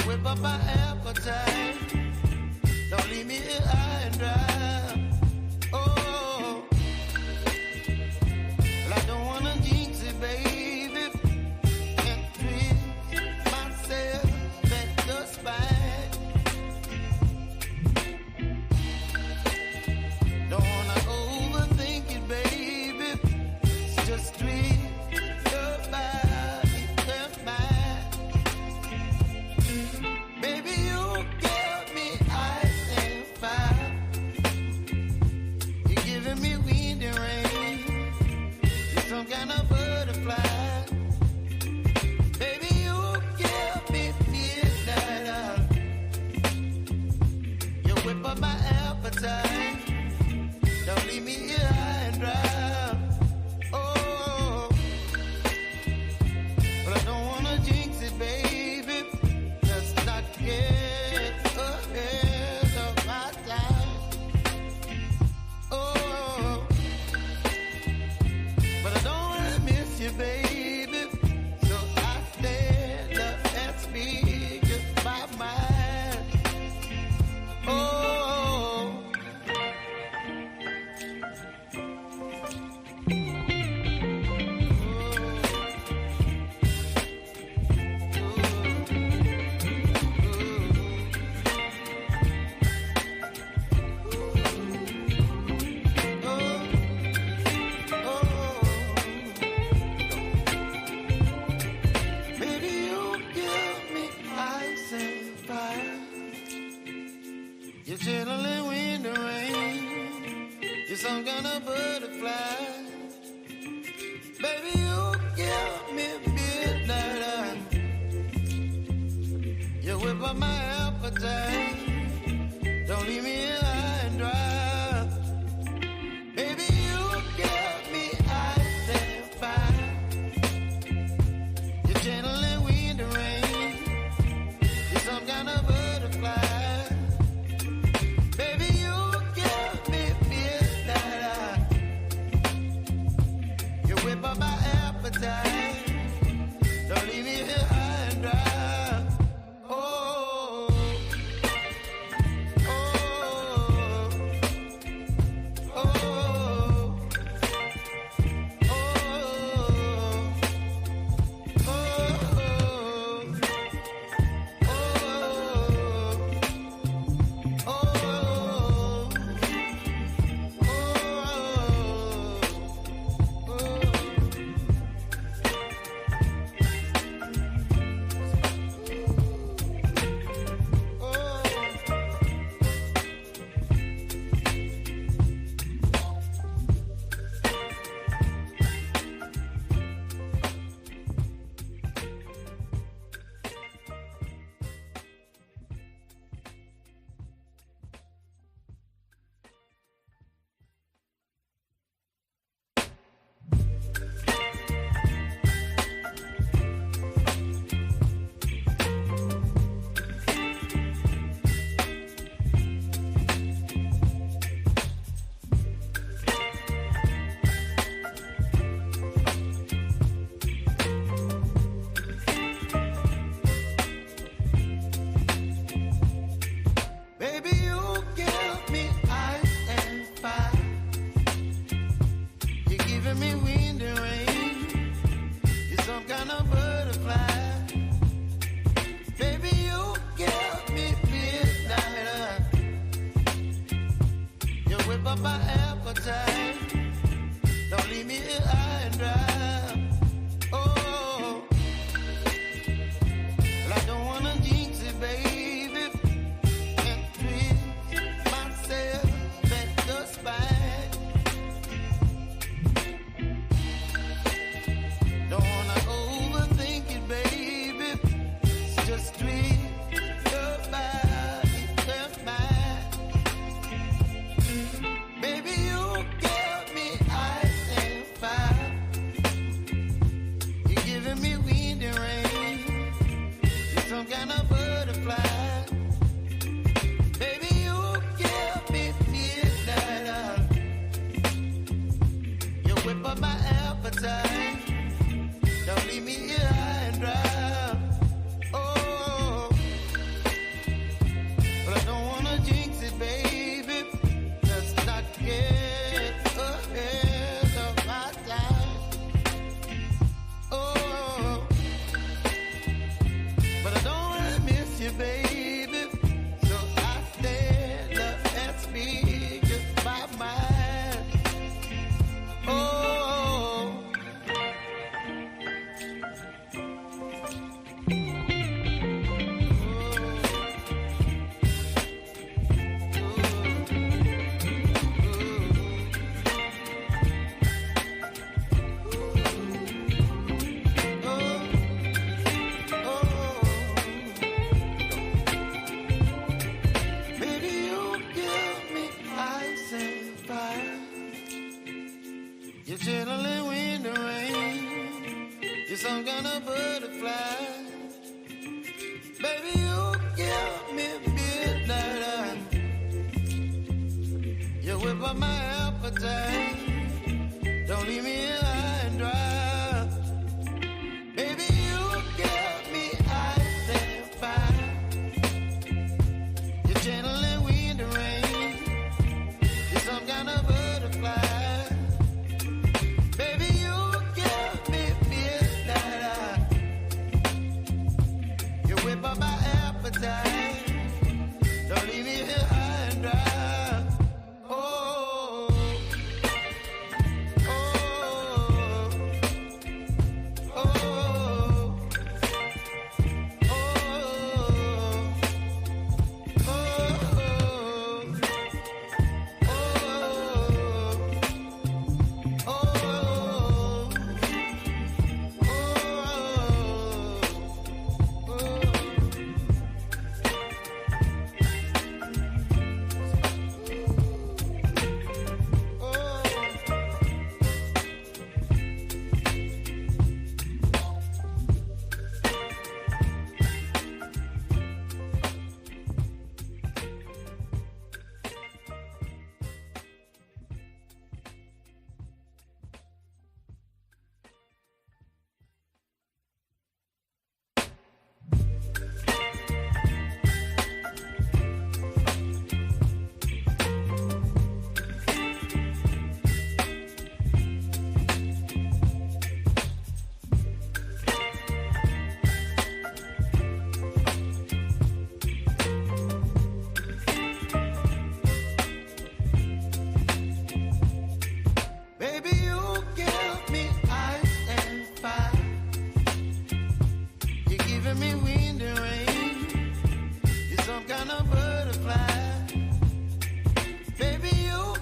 whip up my appetite. Don't leave me here high and dry. Oh, well, I don't wanna jinx it, baby, and treat myself at the spine. Don't wanna overthink it, baby. It's just treat your body and mine. Baby, you give me ice and fire. You're giving me wind and rain. You're some kind of butterfly. Baby, you give me midnight. You whip up my appetite. Don't leave me here high and dry. Oh, but I don't wanna jinx it, baby. Let's not get ahead of my time. Oh, but I don't wanna miss you, baby. So I stand up and speak my mind. Oh. Baby, you give me ice and fire. You're chilling wind and rain. You're some kind of butterfly. Baby, you give me midnight. You whip up my appetite. Don't leave me here high and dry. Baby, you give me ice and fire. You're channeling wind and rain. You're some kind of butterfly. Baby, you give me midnight. You whip up my appetite. Don't leave me here high and dry. Oh, oh, oh, oh, baby, you give me ice and fire. You're giving me wind and rain. You're some kind of butterfly. Baby, you give me midnight. You whip up my appetite. Don't leave me here high and dry. Oh, well, I don't wanna jinx it, baby, and treat myself at the spine. Don't wanna overthink it, baby. It's just treat your body and mine. Baby, you give me ice and fire. You're giving me wind and rain. You're some kind of butterfly. Baby, you give me midnight. You whip up my appetite. Don't leave me here high and dry. Oh, you, baby. So I stand up and speak my mind. Oh, baby, you give me ice and fire. You're chilling when the rain. You're some kind of butterfly. Baby, you give me midnight. You whip up my appetite. Don't leave me here high and dry. Baby, you give me ice and fire. You're channeling wind and rain. You're some kind of butterfly. Baby, you give me midnight. You whip up my appetite. Don't leave me here high and dry. Oh, oh, oh, oh, baby, you give me ice and fire. You're giving me wind and rain. You're some kind of butterfly. Baby, you.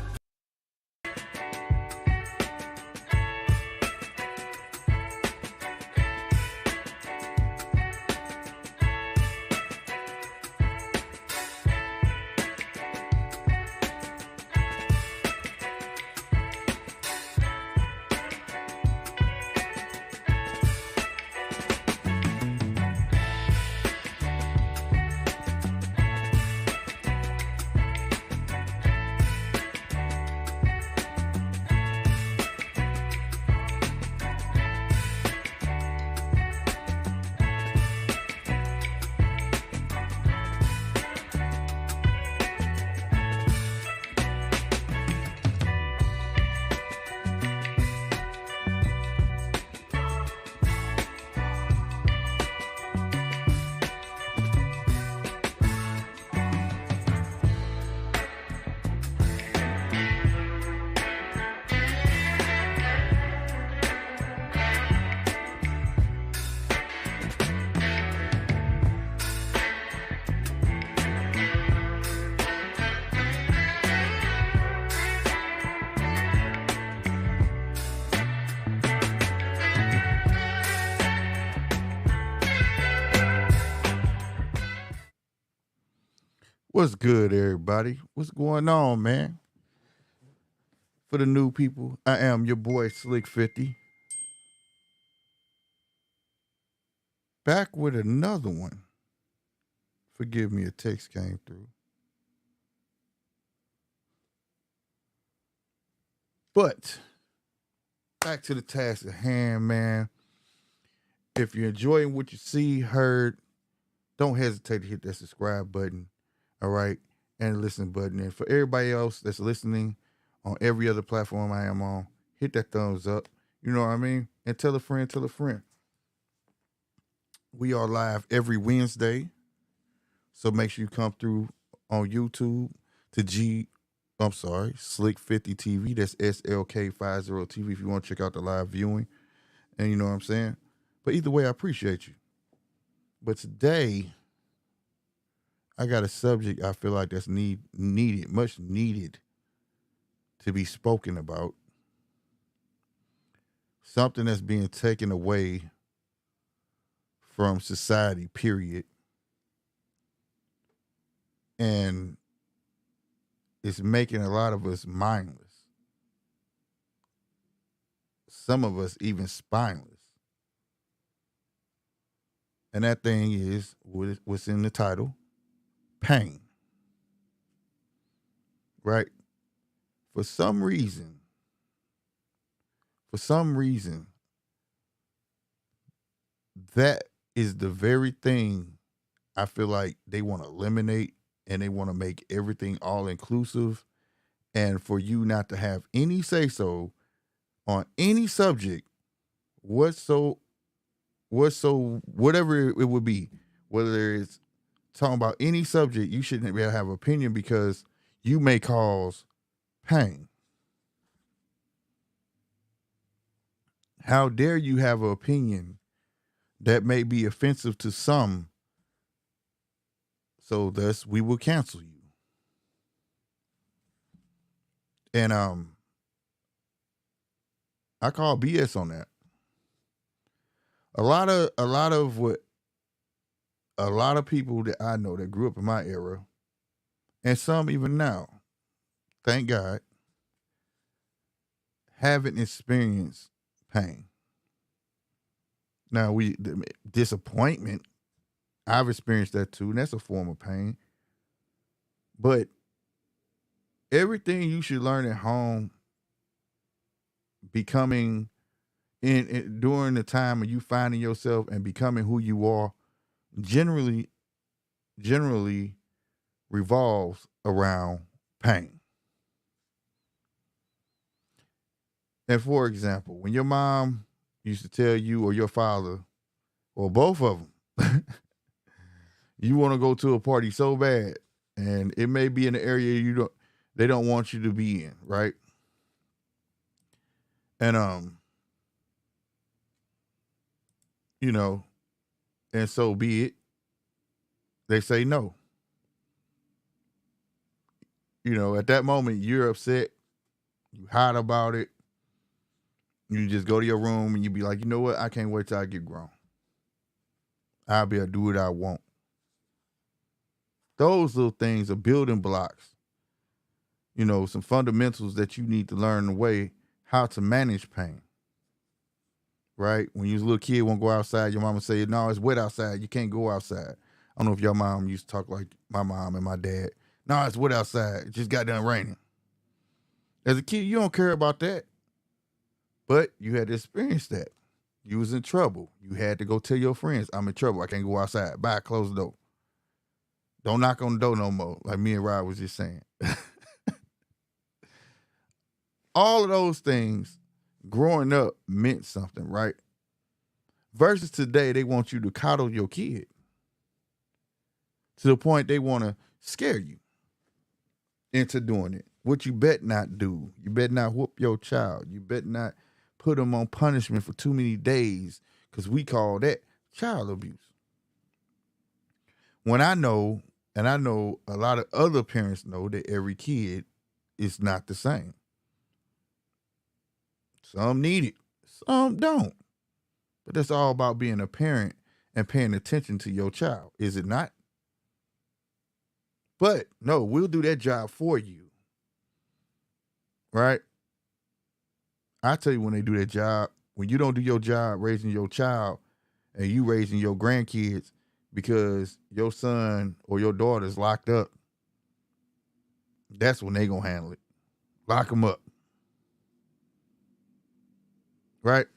What's good, everybody? What's going on, man? For the new people, I am your boy Slick 50. Back with another one. Forgive me, a text came through. But back to the task at hand, man. If you're enjoying what you see, heard, don't hesitate to hit that subscribe button, all right, and the listen button. And for everybody else that's listening on every other platform I am on, hit that thumbs up. You know what I mean? And tell a friend, tell a friend. We are live every Wednesday So make sure you come through on YouTube to Slick 50 TV. That's SLK50 TV if you want to check out the live viewing. And you know what I'm saying? But either way, I appreciate you. But today, I got a subject I feel like that's much needed to be spoken about. Something that's being taken away from society, period. And it's making a lot of us mindless. Some of us even spineless. And that thing is what's in the title, pain. Right? For some reason, that is the very thing I feel like they want to eliminate, and they want to make everything all inclusive, and for you not to have any say so on any subject whatever it would be, whether it's talking about any subject, you shouldn't be able to have an opinion because you may cause pain. How dare you have an opinion that may be offensive to some, so thus we will cancel you. And I call BS on that. A lot of people that I know that grew up in my era, and some even now, thank God, haven't experienced pain. Now, disappointment, I've experienced that too, and that's a form of pain. But everything you should learn at home, becoming during the time of you finding yourself and becoming who you are, generally revolves around pain. And for example, when your mom used to tell you, or your father, or both of them, you want to go to a party so bad, and it may be in an area they don't want you to be in, right? And and so be it. They say no. At that moment, you're upset. You hot about it. You just go to your room and you be like, you know what? I can't wait till I get grown. I'll be able to do what I want. Those little things are building blocks. Some fundamentals that you need to learn the way how to manage pain. Right? When you was a little kid, won't go outside, your mama say, no, it's wet outside. You can't go outside. I don't know if your mom used to talk like my mom and my dad. No, it's wet outside. It just got done raining. As a kid, you don't care about that. But you had to experience that. You was in trouble. You had to go tell your friends, I'm in trouble. I can't go outside. Bye, close the door. Don't knock on the door no more, like me and Rod was just saying. All of those things growing up meant something, right? Versus today, they want you to coddle your kid to the point they want to scare you into doing it. What you bet not do. You bet not whoop your child. You bet not put them on punishment for too many days, because we call that child abuse. When I know, and I know a lot of other parents know, that every kid is not the same. Some need it, some don't. But that's all about being a parent and paying attention to your child, is it not? But no, we'll do that job for you. Right? I tell you, when they do that job, when you don't do your job raising your child and you raising your grandkids because your son or your daughter's locked up, that's when they gonna handle it. Lock them up. Right?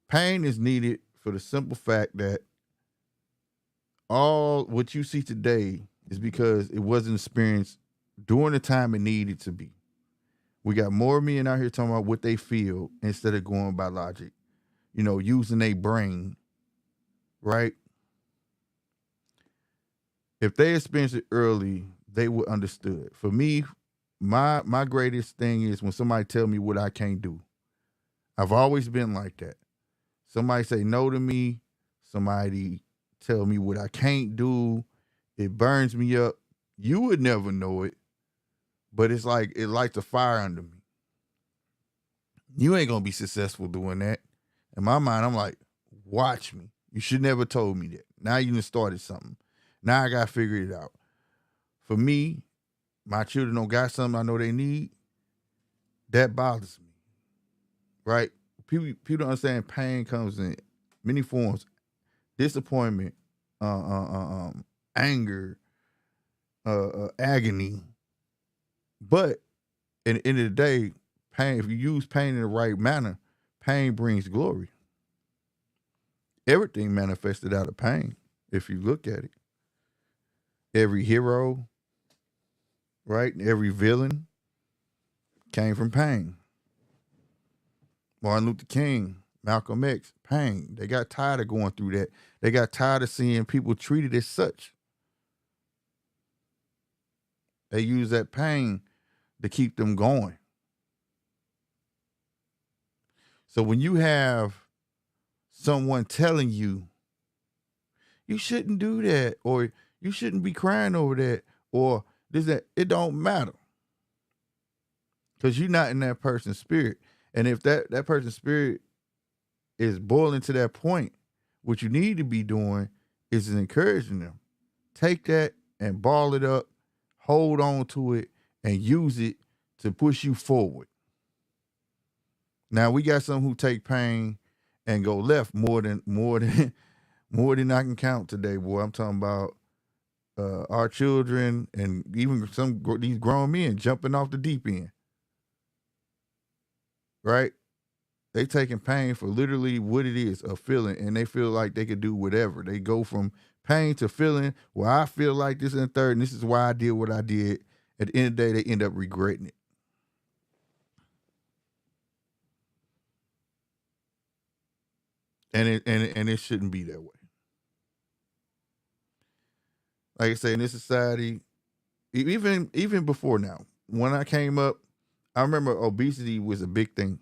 Pain is needed for the simple fact that all what you see today is because it wasn't experienced during the time it needed to be. We got more men out here talking about what they feel instead of going by logic, using their brain, right? If they experienced it early, they would understood. For me, my greatest thing is when somebody tell me what I can't do. I've always been like that. Somebody say no to me, somebody tell me what I can't do, it burns me up. You would never know it, but it's like it lights a fire under me. You ain't gonna be successful doing that. In my mind, I'm like, watch me. You should never told me that. Now you done started something. Now I gotta figure it out. For me, my children don't got something I know they need. That bothers me, right? People don't understand pain comes in many forms: disappointment, anger, agony. But in the end of the day, pain. If you use pain in the right manner, pain brings glory. Everything manifested out of pain. If you look at it, every hero, right? Every villain came from pain. Martin Luther King, Malcolm X, pain. They got tired of going through that. They got tired of seeing people treated as such. They use that pain to keep them going. So when you have someone telling you, you shouldn't do that, or you shouldn't be crying over that, or this, that, it don't matter. Because you're not in that person's spirit. And if that person's spirit is boiling to that point, what you need to be doing is encouraging them. Take that and ball it up, hold on to it, and use it to push you forward. Now we got some who take pain and go left more than I can count today, boy. I'm talking about our children and even these grown men jumping off the deep end. Right? They taking pain for literally what it is, a feeling, and they feel like they could do whatever. They go from pain to feeling, well, I feel like this and third, and this is why I did what I did. At the end of the day, they end up regretting it. And it shouldn't be that way. Like I say, in this society, even before now, when I came up, I remember obesity was a big thing,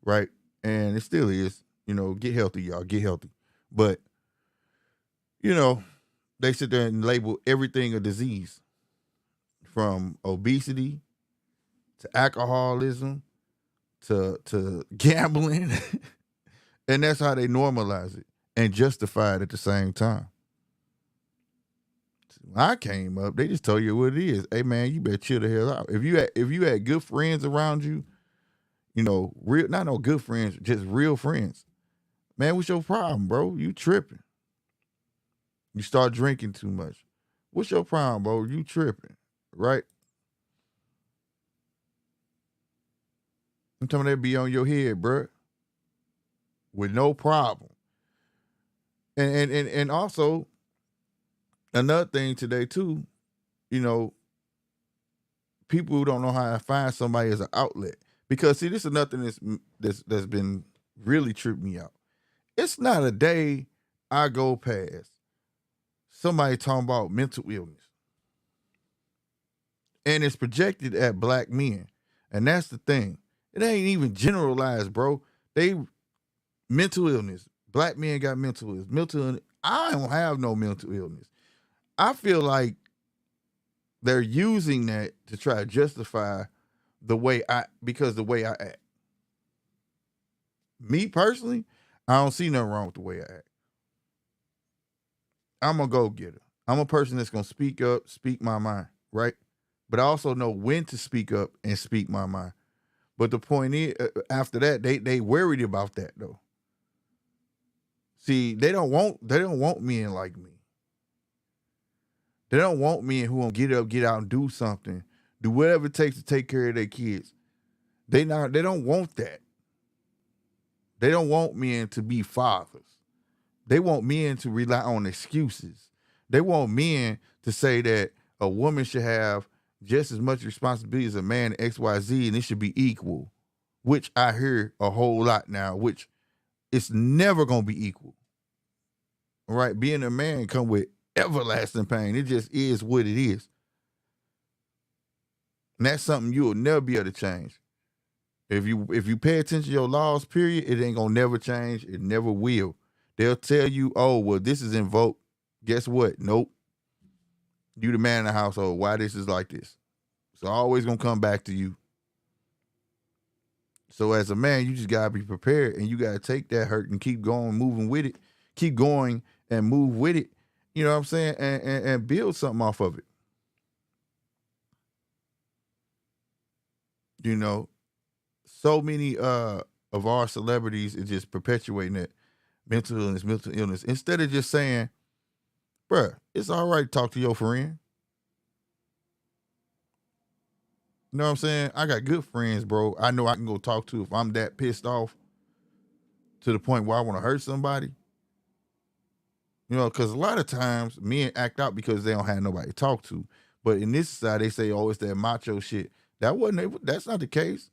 right? And it still is. You know, get healthy, y'all. Get healthy. But, you know, they sit there and label everything a disease, from obesity to alcoholism to gambling. And that's how they normalize it and justify it at the same time. When I came up, they just told you what it is. Hey man, you better chill the hell out. If you had good friends around you, you know, real, not no good friends, just real friends. Man, what's your problem, bro? You tripping. You start drinking too much. What's your problem, bro? You tripping, right? I'm telling you, they be on your head, bro, with no problem. And also another thing today too, you know, people who don't know how to find somebody as an outlet. Because see, this is nothing that's been really tripped me out. It's not a day I go past somebody talking about mental illness. And it's projected at black men. And that's the thing. It ain't even generalized, bro. They mental illness. Black men got mental illness. Mental illness. I don't have no mental illness. I feel like they're using that to try to justify the way I act. Me personally, I don't see nothing wrong with the way I act. I'm a go-getter. I'm a person that's gonna speak up, speak my mind, right? But I also know when to speak up and speak my mind. But the point is, after that, they worried about that though. See, they don't want men like me. They don't want men who won't get up, get out, and do something, do whatever it takes to take care of their kids. They don't want that. They don't want men to be fathers. They want men to rely on excuses. They want men to say that a woman should have just as much responsibility as a man in XYZ and it should be equal, which I hear a whole lot now, which it's never going to be equal. right? Being a man come with everlasting pain. It just is what it is. And that's something you'll never be able to change. If you pay attention to your laws, period, it ain't gonna never change. It never will. They'll tell you, oh, well, this is invoked. Guess what? Nope. You the man in the household. Why this is like this? It's always gonna come back to you. So as a man, you just gotta be prepared and you gotta take that hurt and keep going, moving with it. Keep going and move with it. You know what I'm saying? And build something off of it. You know, so many of our celebrities is just perpetuating that mental illness. Instead of just saying, bruh, it's all right to talk to your friend. You know what I'm saying? I got good friends, bro. I know I can go talk to if I'm that pissed off to the point where I want to hurt somebody. You know, because a lot of times men act out because they don't have nobody to talk to. But in this side, they say, oh, it's that macho shit. That's not the case.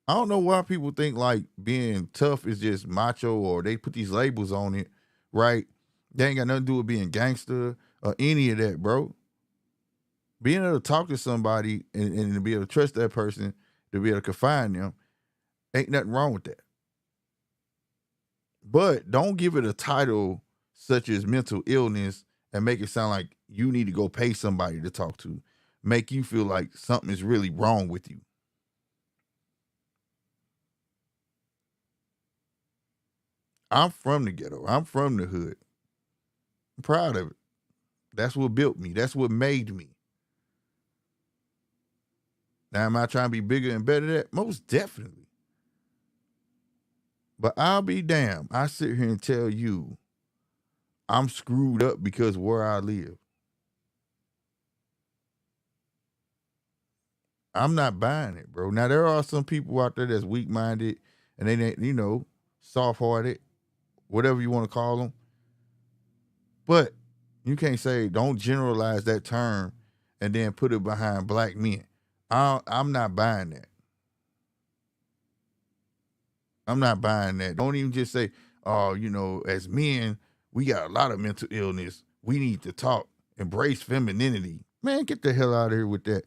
I don't know why people think like being tough is just macho or they put these labels on it, right? They ain't got nothing to do with being gangster or any of that, bro. Being able to talk to somebody and to be able to trust that person, to be able to confide in them, ain't nothing wrong with that. But don't give it a title such as mental illness and make it sound like you need to go pay somebody to talk to. Make you feel like something is really wrong with you. I'm from the ghetto. I'm from the hood. I'm proud of it. That's what built me. That's what made me. Now, am I trying to be bigger and better at that? Most definitely. But I'll be damned. I sit here and tell you I'm screwed up because where I live. I'm not buying it, bro. Now, there are some people out there that's weak minded and they ain't, soft hearted, whatever you want to call them. But you can't say, don't generalize that term and then put it behind black men. I'm not buying that. I'm not buying that. Don't even just say, oh, as men, we got a lot of mental illness. We need to talk, embrace femininity. Man, get the hell out of here with that.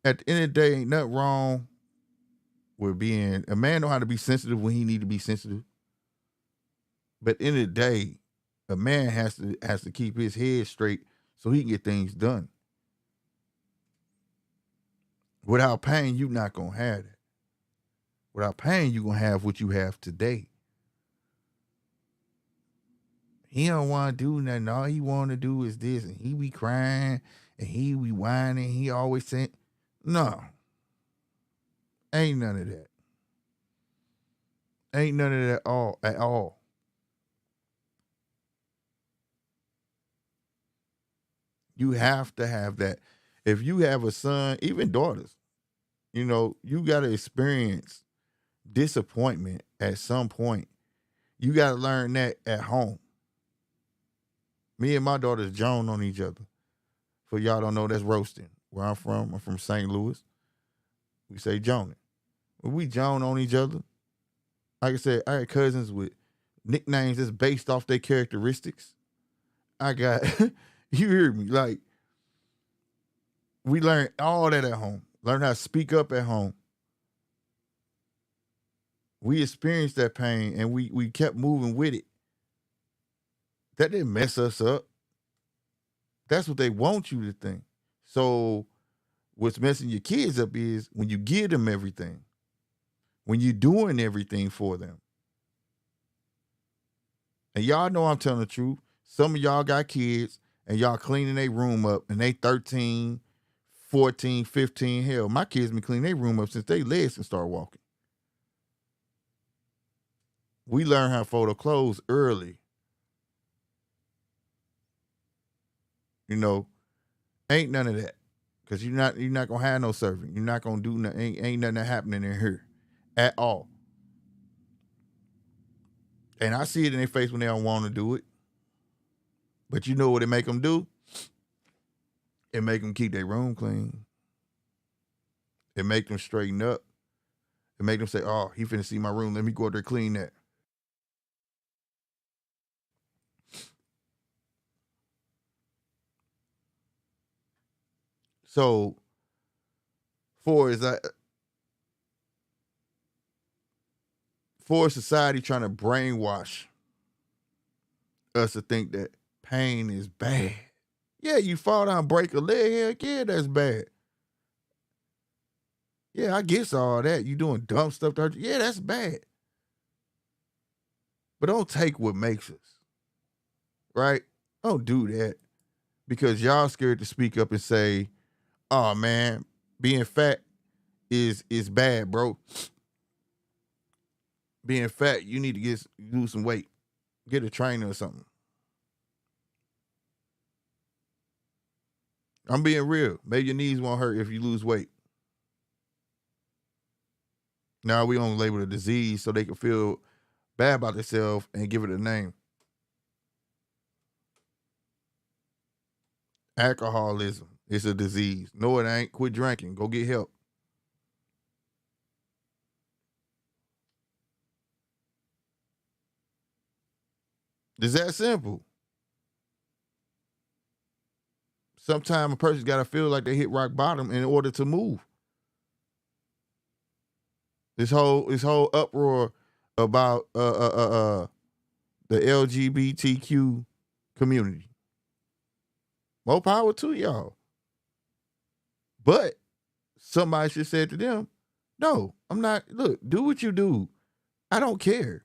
At the end of the day, ain't nothing wrong with being a man. Know how to be sensitive when he need to be sensitive. But at the end of the day, a man has to keep his head straight so he can get things done. Without pain, you're not gonna have that. Without pain, you're gonna have what you have today. He don't want to do nothing. All he want to do is this, and he be crying and he be whining. He always saying, "No, ain't none of that. Ain't none of that at all." You have to have that. If you have a son, even daughters, you got to experience disappointment at some point. You got to learn that at home. Me and my daughters Joan on each other. For y'all don't know, that's roasting. Where I'm from St. Louis. We say Joan. When we Joan on each other, like I said, I got cousins with nicknames that's based off their characteristics. I got, you hear me, like, we learn all that at home. Learn how to speak up at home. We experienced that pain and we kept moving with it. That didn't mess us up. That's what they want you to think. So what's messing your kids up is when you give them everything, when you're doing everything for them. And y'all know I'm telling the truth. Some of y'all got kids and y'all cleaning their room up and they 13, 14, 15. Hell, my kids been cleaning their room up since they legs can start walking. We learn how to fold our clothes early. Ain't none of that. Because you're not gonna have no servant. You're not gonna do nothing. Ain't nothing happening in here at all. And I see it in their face when they don't want to do it. But you know what it make them do? It make them keep their room clean. It make them straighten up. It make them say, oh, he finna see my room. Let me go out there clean that. So for is that for society trying to brainwash us to think that pain is bad. Yeah, you fall down, break a leg, heck yeah, that's bad. Yeah, I guess all that. You doing dumb stuff to hurt you. Yeah, that's bad. But don't take what makes us, right? Don't do that. Because y'all scared to speak up and say, oh man, being fat is bad, bro. Being fat, you need to lose some weight. Get a trainer or something. I'm being real. Maybe your knees won't hurt if you lose weight. Now we only label it a disease so they can feel bad about themselves and give it a name. Alcoholism is a disease. No, it ain't. Quit drinking. Go get help. It's that simple. Sometimes a person's got to feel like they hit rock bottom in order to move. This whole uproar about the LGBTQ community. More power to y'all. But somebody should say to them, no, I'm not. Look, do what you do. I don't care.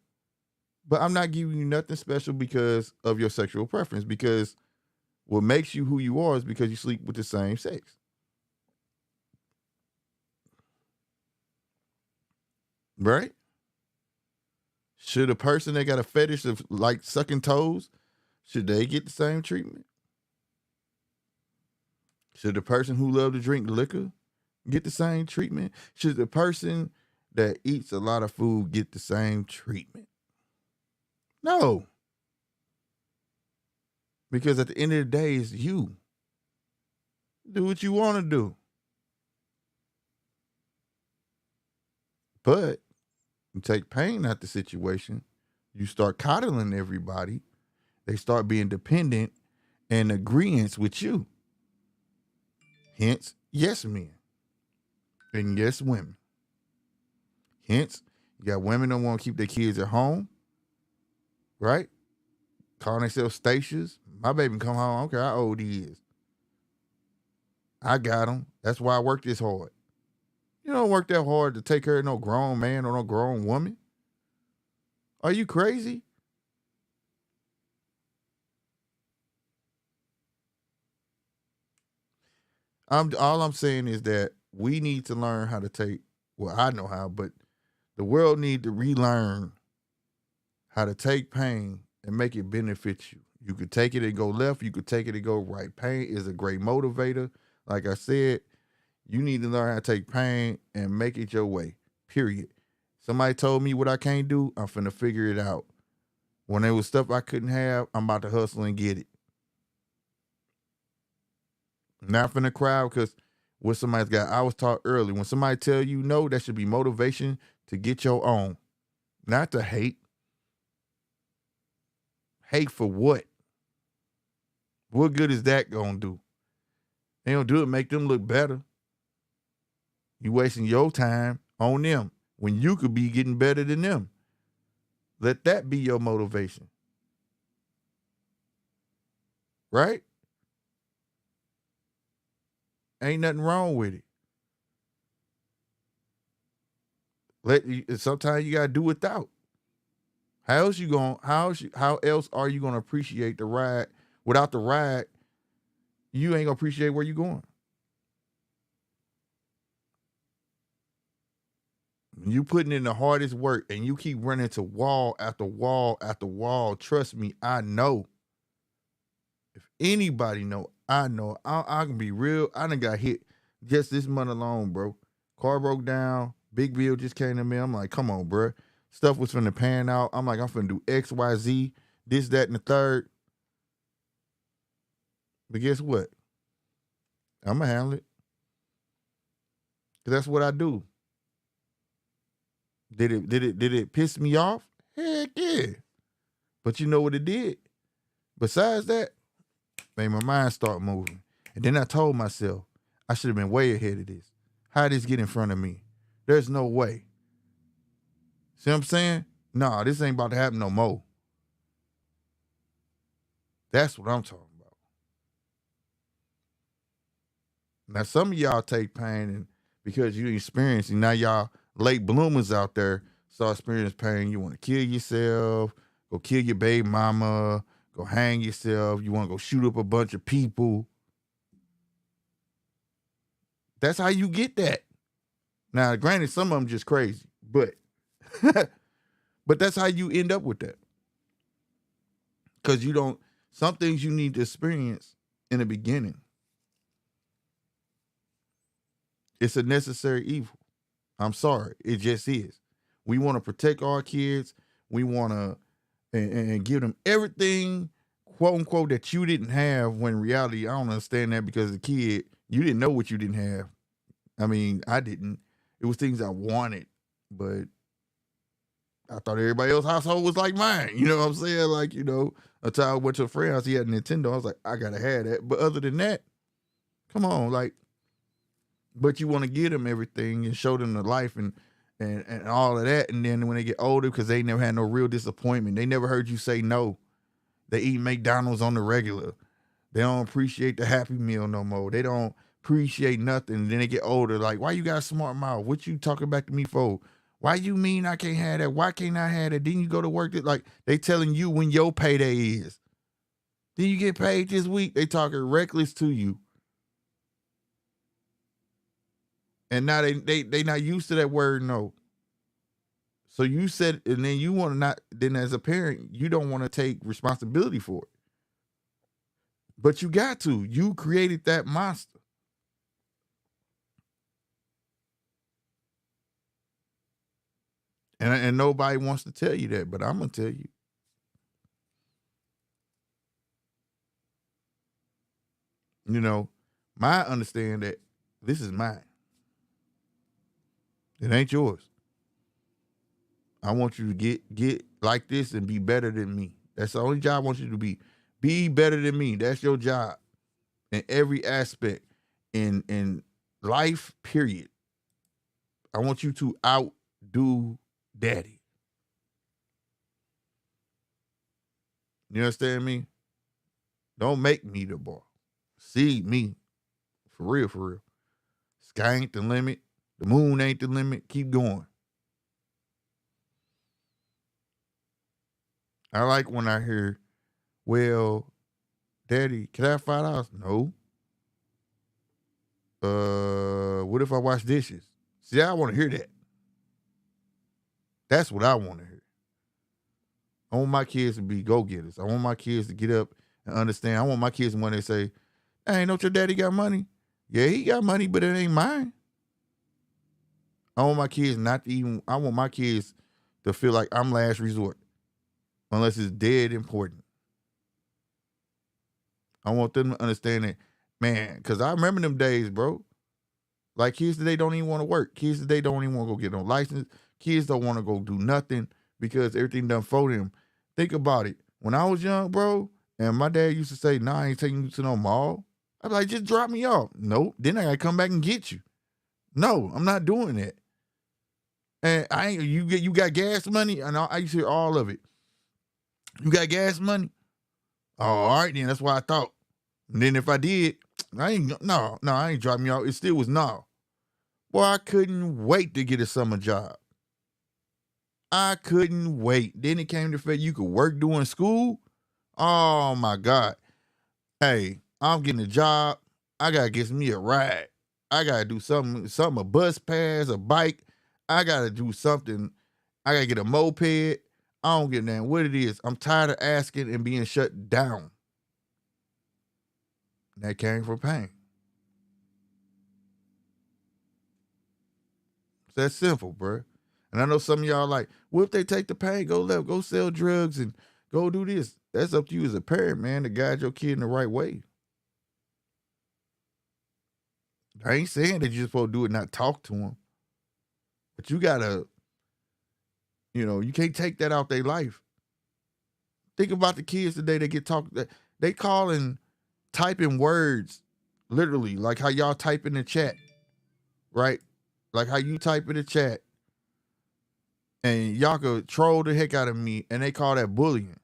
But I'm not giving you nothing special because of your sexual preference. Because what makes you who you are is because you sleep with the same sex. Right? Should a person that got a fetish of like sucking toes, should they get the same treatment? Should the person who love to drink liquor get the same treatment? Should the person that eats a lot of food get the same treatment? No. Because at the end of the day, it's you. Do what you want to do. But you take pain out the situation. You start coddling everybody. They start being dependent and agreeance with you. Hence, yes men. And yes women. Hence, you got women that want to keep their kids at home. Right? Calling themselves Statias. My baby can come home. I don't care how old he is. I got him. That's why I work this hard. You don't work that hard to take care of no grown man or no grown woman. Are you crazy? All I'm saying is that we need to learn how to take, well, I know how, but the world need to relearn how to take pain and make it benefit you. You could take it and go left. You could take it and go right. Pain is a great motivator. Like I said, you need to learn how to take pain and make it your way, period. Somebody told me what I can't do, I'm finna figure it out. When there was stuff I couldn't have, I'm about to hustle and get it. Not finna cry because what somebody's got. I was taught early, when somebody tell you no, that should be motivation to get your own. Not to hate. Hate for what? What good is that gonna do? They don't do it, make them look better. You wasting your time on them when you could be getting better than them. Let that be your motivation. Right? Ain't nothing wrong with it. Sometimes you gotta do without. How else are you gonna appreciate the ride? Without the ride, you ain't gonna appreciate where you're going. You putting in the hardest work and you keep running to wall after wall after wall. Trust me, I know. If anybody know, I know. I can be real. I done got hit just this month alone, bro. Car broke down. Big bill just came to me. I'm like, come on, bro. Stuff was finna pan out. I'm like, I'm finna do X, Y, Z, this, that, and the third. But guess what? I'm gonna handle it. Cause that's what I do. Did it piss me off? Heck yeah. But you know what it did? Besides that, made my mind start moving. And then I told myself, I should have been way ahead of this. How did this get in front of me? There's no way. See what I'm saying? Nah, this ain't about to happen no more. That's what I'm talking about. Now, some of y'all take pain and because you experiencing, now y'all late bloomers out there start experiencing pain. You want to kill yourself, go kill your baby mama, go hang yourself. You want to go shoot up a bunch of people. That's how you get that. Now, granted, some of them just crazy, but but that's how you end up with that. Because you don't, some things you need to experience in the beginning. It's a necessary evil. I'm sorry. It just is. We want to protect our kids. We want to and give them everything, quote unquote, that you didn't have, when in reality, I don't understand that, because as a kid, you didn't know what you didn't have. I mean, I didn't. It was things I wanted, but I thought everybody else's household was like mine. You know what I'm saying? Like, you know, until I went to a friend house, he had a Nintendo. I was like, I gotta have that. But other than that, come on, like, but you want to give them everything and show them the life and all of that. And then when they get older, because they never had no real disappointment, they never heard you say no. They eat McDonald's on the regular. They don't appreciate the Happy Meal no more. They don't appreciate nothing. And then they get older. Like, why you got a smart mouth? What you talking back to me for? Why you mean I can't have that? Why can't I have that? Then you go to work. Like, they telling you when your payday is. Then you get paid this week. They talking reckless to you. And now they not used to that word no. So you said, and then you want to not, then as a parent, you don't want to take responsibility for it. But you got to. You created that monster. And nobody wants to tell you that, but I'm going to tell you. You know, my understand that this is mine. It ain't yours. I want you to get like this and be better than me. That's the only job I want you to be. Be better than me. That's your job in every aspect in life, period. I want you to outdo daddy. You understand me? Don't make me the boss. See me. For real, for real. Sky ain't the limit. The moon ain't the limit. Keep going. I like when I hear, well, daddy, can I have $5? No. What if I wash dishes? See, I want to hear that. That's what I want to hear. I want my kids to be go-getters. I want my kids to get up and understand. I want my kids when they say, hey, don't your daddy got money? Yeah, he got money, but it ain't mine. I want my kids not to even, I want my kids to feel like I'm last resort. Unless it's dead important. I want them to understand that, man, because I remember them days, bro. Like, kids today don't even want to work. Kids today don't even want to go get no license. Kids don't want to go do nothing because everything done for them. Think about it. When I was young, bro, and my dad used to say, nah, I ain't taking you to no mall. I'd be like, just drop me off. Nope. Then I got to come back and get you. No, I'm not doing that. And I ain't, you got gas money? And I used to hear all of it. You got gas money? Oh, all right then. That's what I thought. And then if I did, I ain't dropping you out. It still was no. Boy, I couldn't wait to get a summer job. I couldn't wait. Then it came to the fact you could work doing school. Oh my God. Hey, I'm getting a job. I gotta get me a ride. I gotta do something, a bus pass, a bike. I gotta do something. I gotta get a moped. I don't get that what it is. I'm tired of asking and being shut down. That came from pain. It's that simple, bro. And I know some of y'all like, well, if they take the pain, go left, go sell drugs and go do this. That's up to you as a parent, man, to guide your kid in the right way. I ain't saying that you're supposed to do it, not talk to them. But you gotta, you can't take that out their life. Think about the kids today that get talked, they call and typing words Literally, like how y'all type in the chat, right? Like how you type in the chat and y'all could troll the heck out of me and they call that bullying.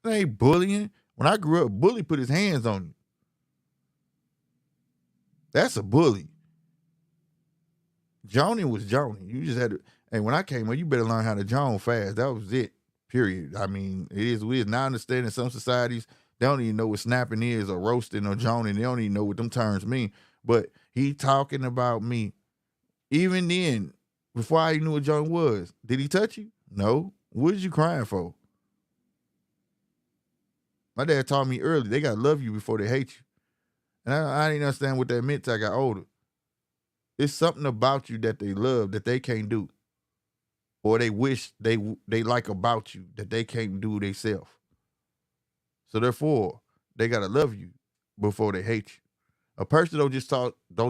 It ain't bullying. When I grew up, bully put his hands on you. That's a bully. Joning was Joning. You just had to, and when I came up, you better learn how to Jone fast. That was it. Period. I mean, it is weird. Now I understand in some societies, they don't even know what snapping is or roasting or joning. They don't even know what them terms mean. But he talking about me. Even then, before I even knew what John was, did he touch you? No. What is you crying for? My dad taught me early, they gotta love you before they hate you. And I didn't understand what that meant till I got older. It's something about you that they love that they can't do. Or they wish they like about you that they can't do themselves. So therefore, they gotta love you before they hate you. A person don't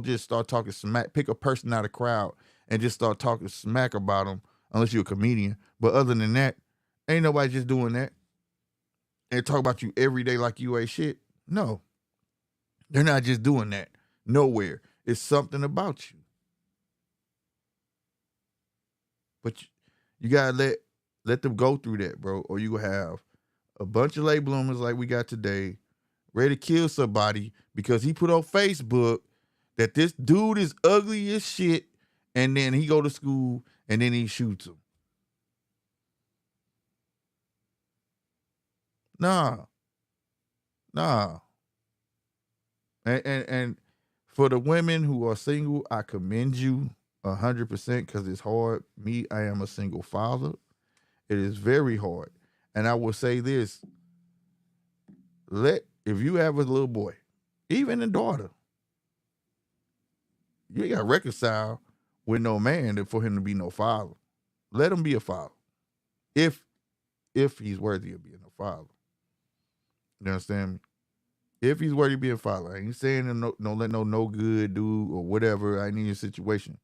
just start talking smack. Pick a person out of the crowd and just start talking smack about them unless you're a comedian. But other than that, ain't nobody just doing that and talk about you every day like you ain't shit. No, they're not just doing that. Nowhere. It's something about you. But you gotta let them go through that, bro, or you have a bunch of late bloomers like we got today, ready to kill somebody because he put on Facebook that this dude is ugly as shit, and then he go to school and then he shoots him. Nah. And for the women who are single, I commend you 100% because it's hard. Me, I am a single father. It is very hard. And I will say this: if you have a little boy, even a daughter, you ain't got to reconcile with no man for him to be no father. Let him be a father, if he's worthy of being a father. You understand me? If he's worthy of being a father, I ain't saying don't let no good dude or whatever. I need a situation,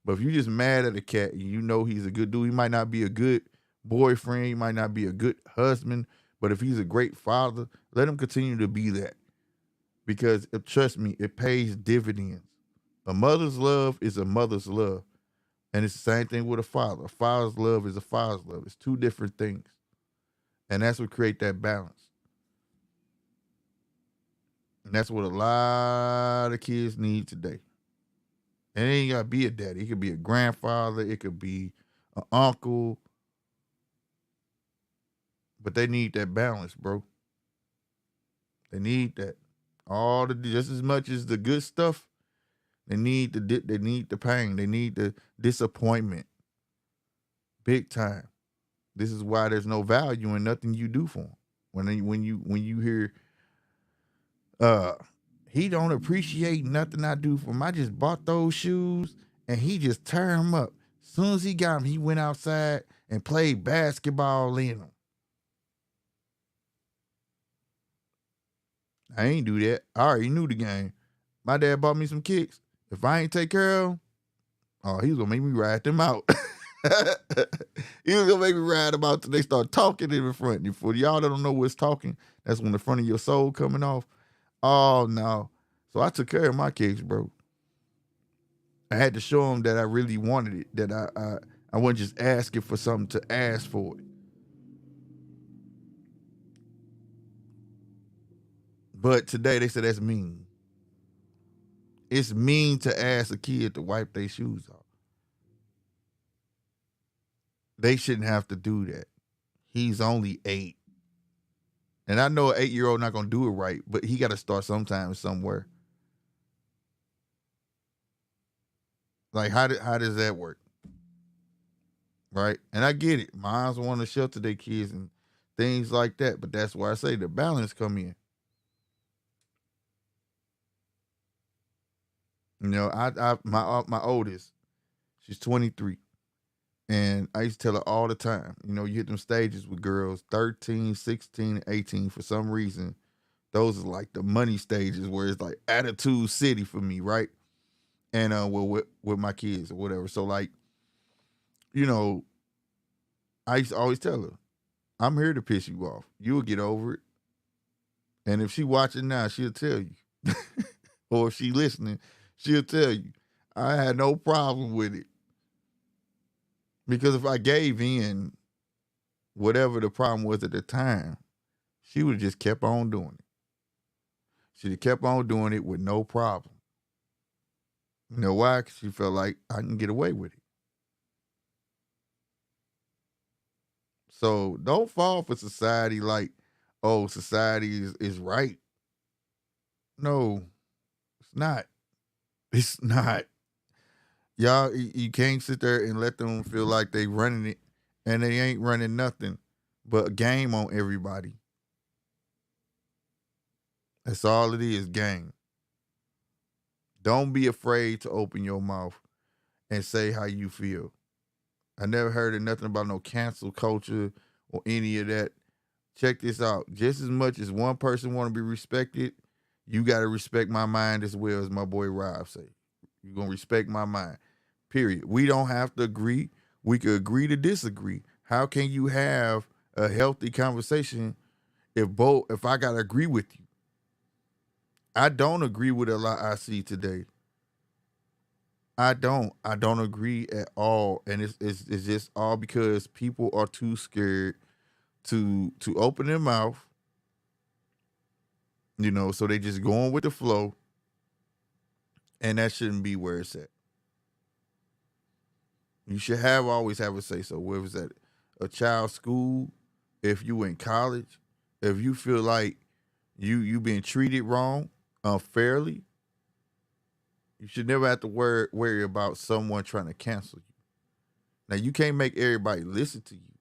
but if you just mad at a cat and you know he's a good dude, he might not be a good boyfriend, he might not be a good husband, but if he's a great father, let him continue to be that. Because trust me, it pays dividends. A mother's love is a mother's love. And it's the same thing with a father. A father's love is a father's love. It's two different things. And that's what create that balance. And that's what a lot of kids need today. And it ain't gotta be a daddy. It could be a grandfather. It could be an uncle. But they need that balance, bro. They need that. Just as much as the good stuff, they need the pain. They need the disappointment. Big time. This is why there's no value in nothing you do for them. When you hear he don't appreciate nothing I do for him. I just bought those shoes and he just tear them up. As soon as he got them, he went outside and played basketball in them. I ain't do that. I already knew the game. My dad bought me some kicks. If I ain't take care of them, he was gonna make me ride them out. He was gonna make me ride them out till they start talking in the front. For y'all that don't know what's talking, that's when the front of your soul coming off. Oh no. So I took care of my kicks, bro. I had to show them that I really wanted it, that I wasn't just asking for something to ask for it. But today they said that's mean. It's mean to ask a kid to wipe their shoes off. They shouldn't have to do that. He's only 8. And I know an 8-year-old not gonna do it right, but he gotta start sometime somewhere. Like how does that work? Right? And I get it. Moms want to shelter their kids and things like that, but that's why I say the balance come in. You know, my oldest, she's 23. And I used to tell her all the time, you know, you hit them stages with girls, 13, 16, 18, for some reason, those are like the money stages where it's like attitude city for me, right? And with my kids or whatever. So like, you know, I used to always tell her, I'm here to piss you off. You'll get over it. And if she watching now, she'll tell you. Or if she listening, she'll tell you. I had no problem with it. Because if I gave in, whatever the problem was at the time, she would have just kept on doing it. She'd have kept on doing it with no problem. You know why? Because she felt like I can get away with it. So don't fall for society like, oh, society is right. No, it's not. It's not. Y'all, you can't sit there and let them feel like they running it, and they ain't running nothing but a game on everybody. That's all it is, game. Don't be afraid to open your mouth and say how you feel. I never heard of nothing about no cancel culture or any of that. Check this out. Just as much as one person want to be respected, you got to respect my mind as well, as my boy Rob say. You're going to respect my mind, period. We don't have to agree. We could agree to disagree. How can you have a healthy conversation if I got to agree with you? I don't agree with a lot I see today. I don't agree at all, and it's just all because people are too scared to open their mouth, so they just going with the flow, and that shouldn't be where it's at. You should always have a say so. Whether it's at a child's school, if you in college, if you feel like you being treated wrong, unfairly, you should never have to worry about someone trying to cancel you. Now, you can't make everybody listen to you,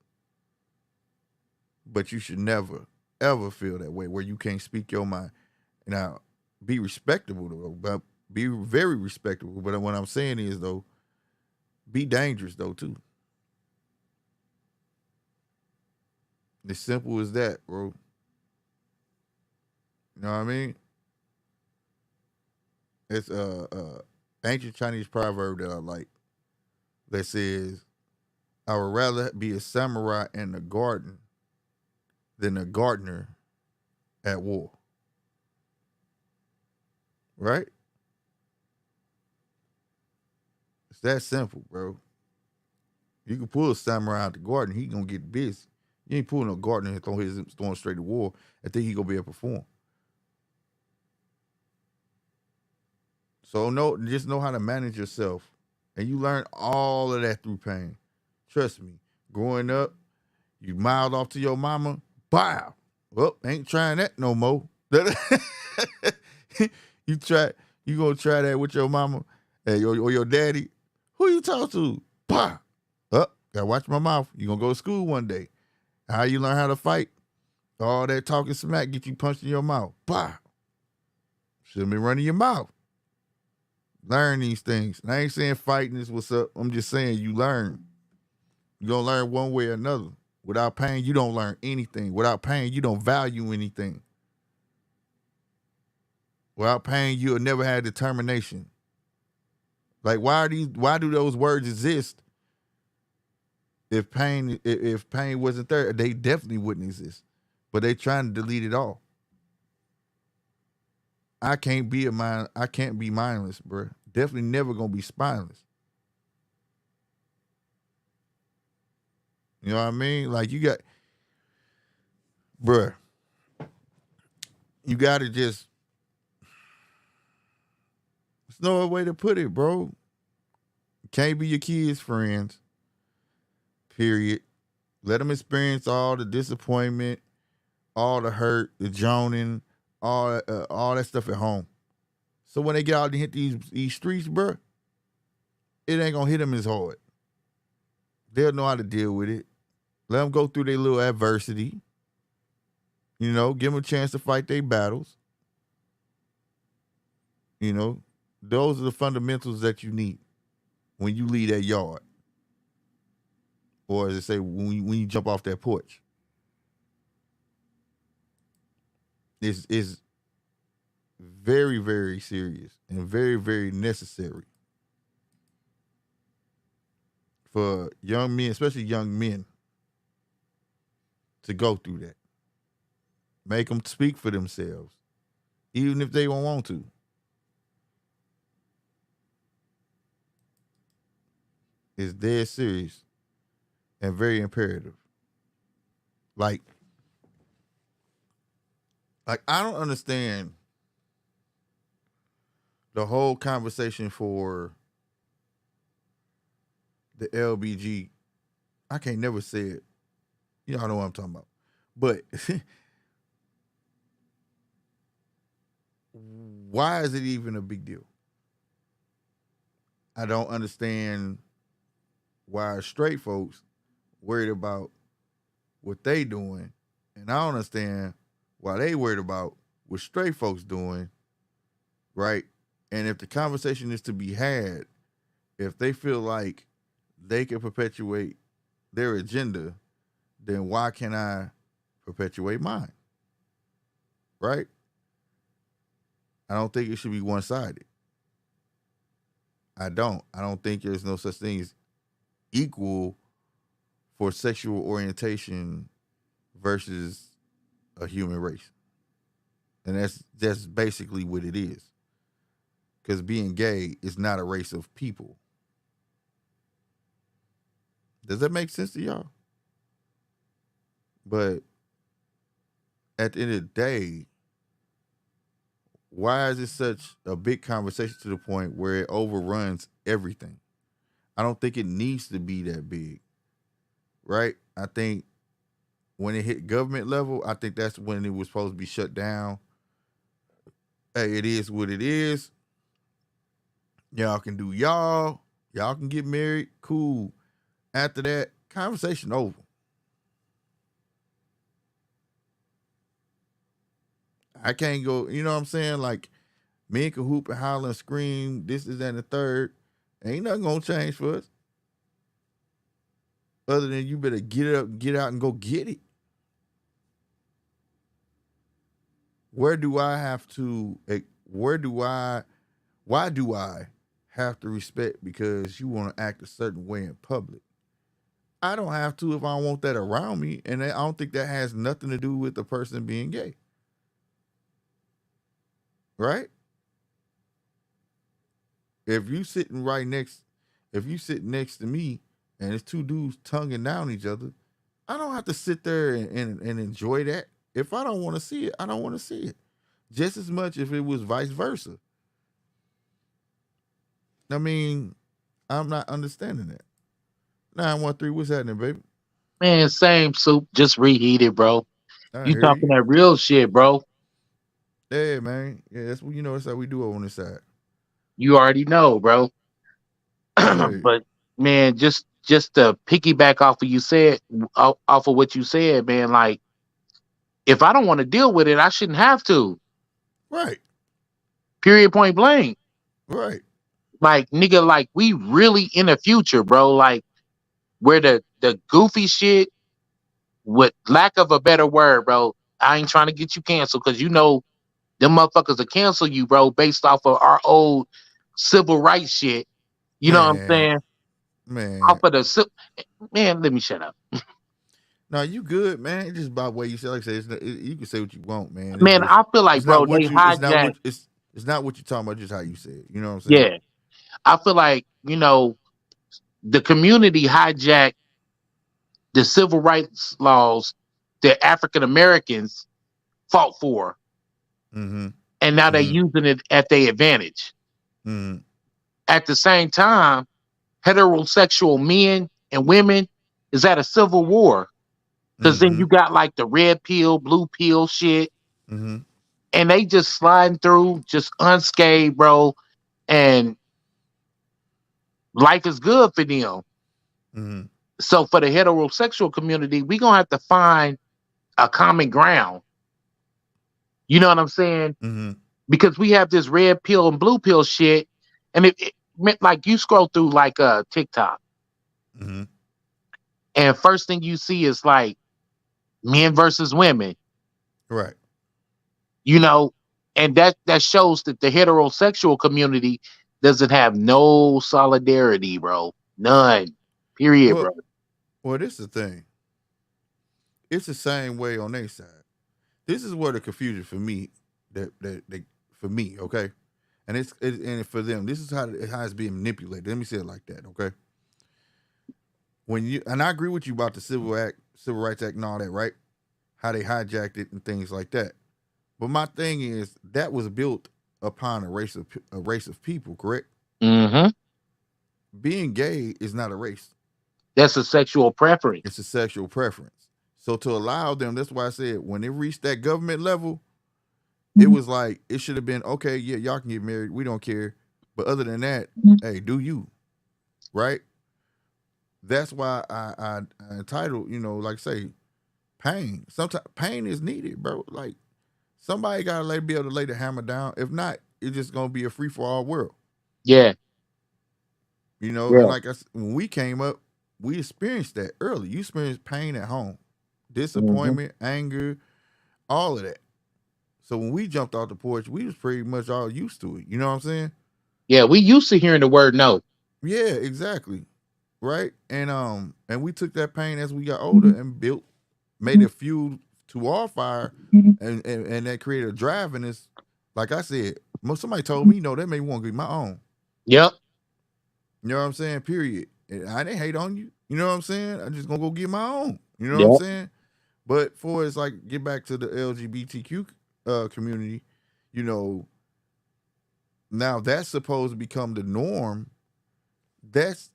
but you should never, ever feel that way where you can't speak your mind. Now, be respectable, though, but be very respectable. But what I'm saying is, though, be dangerous, though, too. As simple as that, bro. You know what I mean? It's ancient Chinese proverb that I like that says, I would rather be a samurai in the garden than a gardener at war. Right? It's that simple, bro. You can pull a samurai out the garden, he gonna get busy. You ain't pulling a gardener and throwing straight to war. I think he gonna be able to perform. So just know how to manage yourself. And you learn all of that through pain. Trust me. Growing up, you miled off to your mama, bow. Well, ain't trying that no more. you gonna try that with your mama or your daddy. Who you talk to? Bah. Gotta watch my mouth. You gonna go to school one day. How you learn how to fight? All that talking smack get you punched in your mouth. Bah. Shouldn't be running your mouth. Learn these things. And I ain't saying fighting is what's up. I'm just saying you learn. You're going to learn one way or another. Without pain, you don't learn anything. Without pain, you don't value anything. Without pain, you'll never have determination. Like, why do those words exist? If pain wasn't there, they definitely wouldn't exist. But they trying to delete it all. I can't be mindless, bro. Definitely never gonna be spineless. You know what I mean? Like you got, bruh, you gotta just, there's no other way to put it, bro. Can't be your kids' friends, period. Let them experience all the disappointment, all the hurt, the joning, all that stuff at home. So when they get out and hit these streets, bro, it ain't gonna hit them as hard. They'll know how to deal with it. Let them go through their little adversity. Give them a chance to fight their battles. Those are the fundamentals that you need when you leave that yard. Or as they say, when you jump off that porch. It's very, very serious and very, very necessary for young men, especially young men, to go through that. Make them speak for themselves, even if they don't want to. It's dead serious and very imperative. Like, I don't understand the whole conversation for the LBG. I can't never say it. Y'all know what I'm talking about. But why is it even a big deal? I don't understand why straight folks worried about what they doing, and I don't understand why they worried about what straight folks doing, right? And if the conversation is to be had, if they feel like they can perpetuate their agenda, then why can't I perpetuate mine? Right? I don't think it should be one-sided. I don't. I don't think there's no such thing as equal for sexual orientation versus a human race. And that's basically what it is. Because being gay is not a race of people. Does that make sense to y'all? But at the end of the day, why is it such a big conversation to the point where it overruns everything? I don't think it needs to be that big, right? I think when it hit government level, I think that's when it was supposed to be shut down. Hey, it is what it is. Y'all can do y'all. Y'all can get married. Cool. After that, conversation over. I can't go, you know what I'm saying? Like, men can hoop and holler and scream, this, is, that, and the third. Ain't nothing gonna change for us. Other than you better get it up, get out, and go get it. Why do I have to respect because you want to act a certain way in public? I don't have to if I don't want that around me. And I don't think that has nothing to do with the person being gay. Right? If you sit next to me and it's two dudes tonguing down each other, I don't have to sit there and enjoy that. If I don't want to see it, I don't want to see it. Just as much if it was vice versa. I mean, I'm not understanding that. 913, what's happening, baby? Man, same soup, just reheated, bro. I You hear talking you. that real shit, bro. Yeah, man. Yeah, that's what that's how we do it on this side. You already know, bro. Yeah. But man, just to piggyback off of off of what you said, man, like if I don't want to deal with it, I shouldn't have to. Right. Period point blank. Right. Like nigga, like we really in the future, bro. Like where the goofy shit, with lack of a better word, bro. I ain't trying to get you canceled because you know them motherfuckers will cancel you, bro, based off of our old civil rights shit. You know what I'm Man. saying? Off Man. of man, let me shut up. No, you good, man. It's just about what you say. Like I said, you can say what you want, man. It's Man, just I feel like, it's not bro, they what you hijacked. it's not what you're talking about, just how you say it. You know what I'm saying? Yeah, I feel like the community hijacked the civil rights laws that African Americans fought for, Mm-hmm. and now they're Mm-hmm. using it at their advantage. Mm-hmm. At the same time, heterosexual men and women is at a civil war because then Mm-hmm. you got like the red pill, blue pill shit, Mm-hmm. and they just sliding through just unscathed, bro. And life is good for them. Mm-hmm. So for the heterosexual community, we gonna have to find a common ground. You know what I'm saying? Mm-hmm. Because we have this red pill and blue pill shit, and it meant like you scroll through like TikTok, Mm-hmm. and first thing you see is like men versus women. Right. You know, and that shows that the heterosexual community doesn't have no solidarity, bro. None. Period, Well, bro. this is the thing. It's the same way on their side. this is where the confusion for me that for me, okay, and and for them, this is how it's being manipulated. Let me say it like that, okay. When you and I agree with you about the Civil Rights Act, and all that, right? How they hijacked it and things like that. But my thing is that was built upon a race of people, correct? Mm-hmm. Being gay is not a race; That's a sexual preference. it's a sexual preference. So to allow them, that's why I said when it reached that government level, it was like it should have been okay. Yeah, y'all can get married. We don't care. But other than that, hey, do you right? That's why I entitled, like I say, pain. Sometimes pain is needed, bro. Like somebody gotta be able to lay the hammer down. If not, it's just gonna be a free for all world. Yeah. And like I said, when we came up, we experienced that early. You experienced pain at home, disappointment, anger, all of that. So when we jumped off the porch, we was pretty much all used to it. You know what I'm saying? Yeah, we used to hearing the word no. Yeah, exactly. Right? And we took that pain as we got older and made it fuel to our fire, and that created a drive in us. Like I said, somebody told me, that made me want to get my own. Yep. You know what I'm saying? Period. And I didn't hate on you. You know what I'm saying? I'm just gonna go get my own. You know what I'm saying? But for it's like get back to the LGBTQ community, now that's supposed to become the norm. That's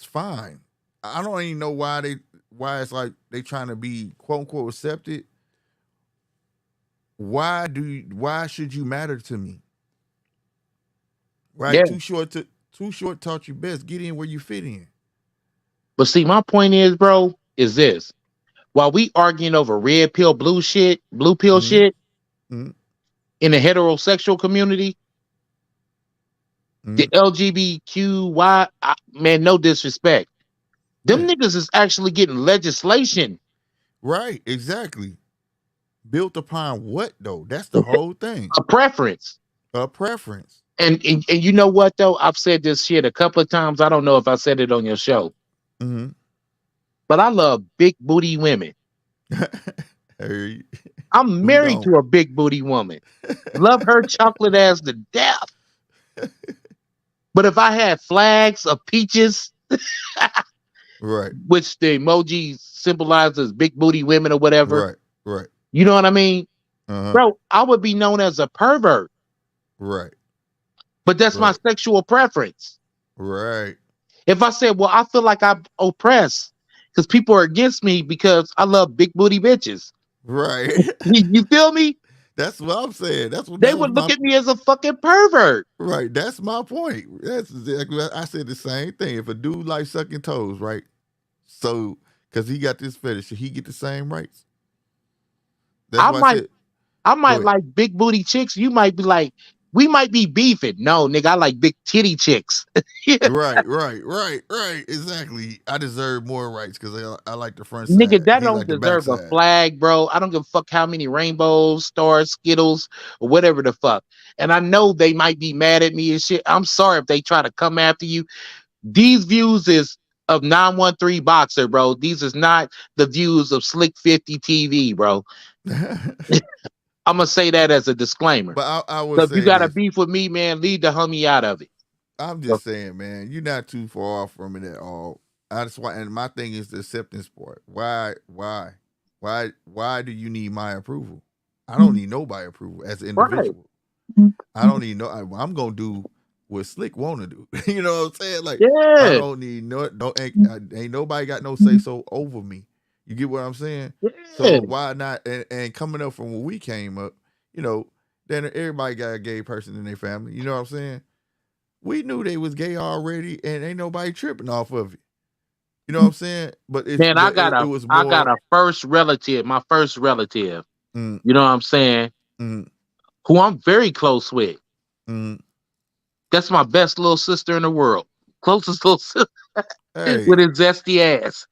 fine. I don't even know why it's like they trying to be quote unquote accepted. Why should you matter to me? Right? Yeah. Too short taught you best. Get in where you fit in. But see, my point is, bro, is this. While we arguing over red pill, blue pill shit in the heterosexual community, the LGBTQY, man, no disrespect. Them niggas is actually getting legislation. Right, exactly. Built upon what though? That's the whole thing. A preference. A preference. And you know what though? I've said this shit a couple of times. I don't know if I said it on your show. But I love big booty women. I'm married to a big booty woman. Love her chocolate ass to death. But if I had flags of peaches, right, which the emoji symbolizes big booty women or whatever, right. You know what I mean, bro? I would be known as a pervert, right? But that's my sexual preference, right? If I said, well, I feel like I'm oppressed because people are against me because I love big booty bitches, right? You feel me? That's what I'm saying. They would look at me as a fucking pervert. Right. That's my point. That's exactly what I said the same thing. If a dude likes sucking toes, right? So, because he got this fetish, should he get the same rights? That's I might like big booty chicks. You might be like, we might be beefing. No, nigga, I like big titty chicks. Right. Exactly. I deserve more rights because I like the front side. Nigga, that don't deserve a flag, bro. I don't give a fuck how many rainbows, stars, Skittles, or whatever the fuck. And I know they might be mad at me and shit. I'm sorry if they try to come after you. These views is of 913 Boxer, bro. These is not the views of Slick 50 TV, bro. I'm gonna say that as a disclaimer. But I would so say if you got a beef with me, man, leave the homie out of it. I'm just saying, man, you're not too far off from it at all. That's why, and my thing is the acceptance part. Why do you need my approval? I don't need nobody approval as an individual. Right. I don't need I'm gonna do what Slick wanna do. You know what I'm saying? Like, I don't need ain't nobody got no say so over me. You get what I'm saying? Yeah. So why not? And coming up from when we came up, then everybody got a gay person in their family. You know what I'm saying? We knew they was gay already, and ain't nobody tripping off of it. You know what I'm saying? But I got a first relative, my first relative. You know what I'm saying? Who I'm very close with. That's my best little sister in the world. Closest little sister with his zesty ass.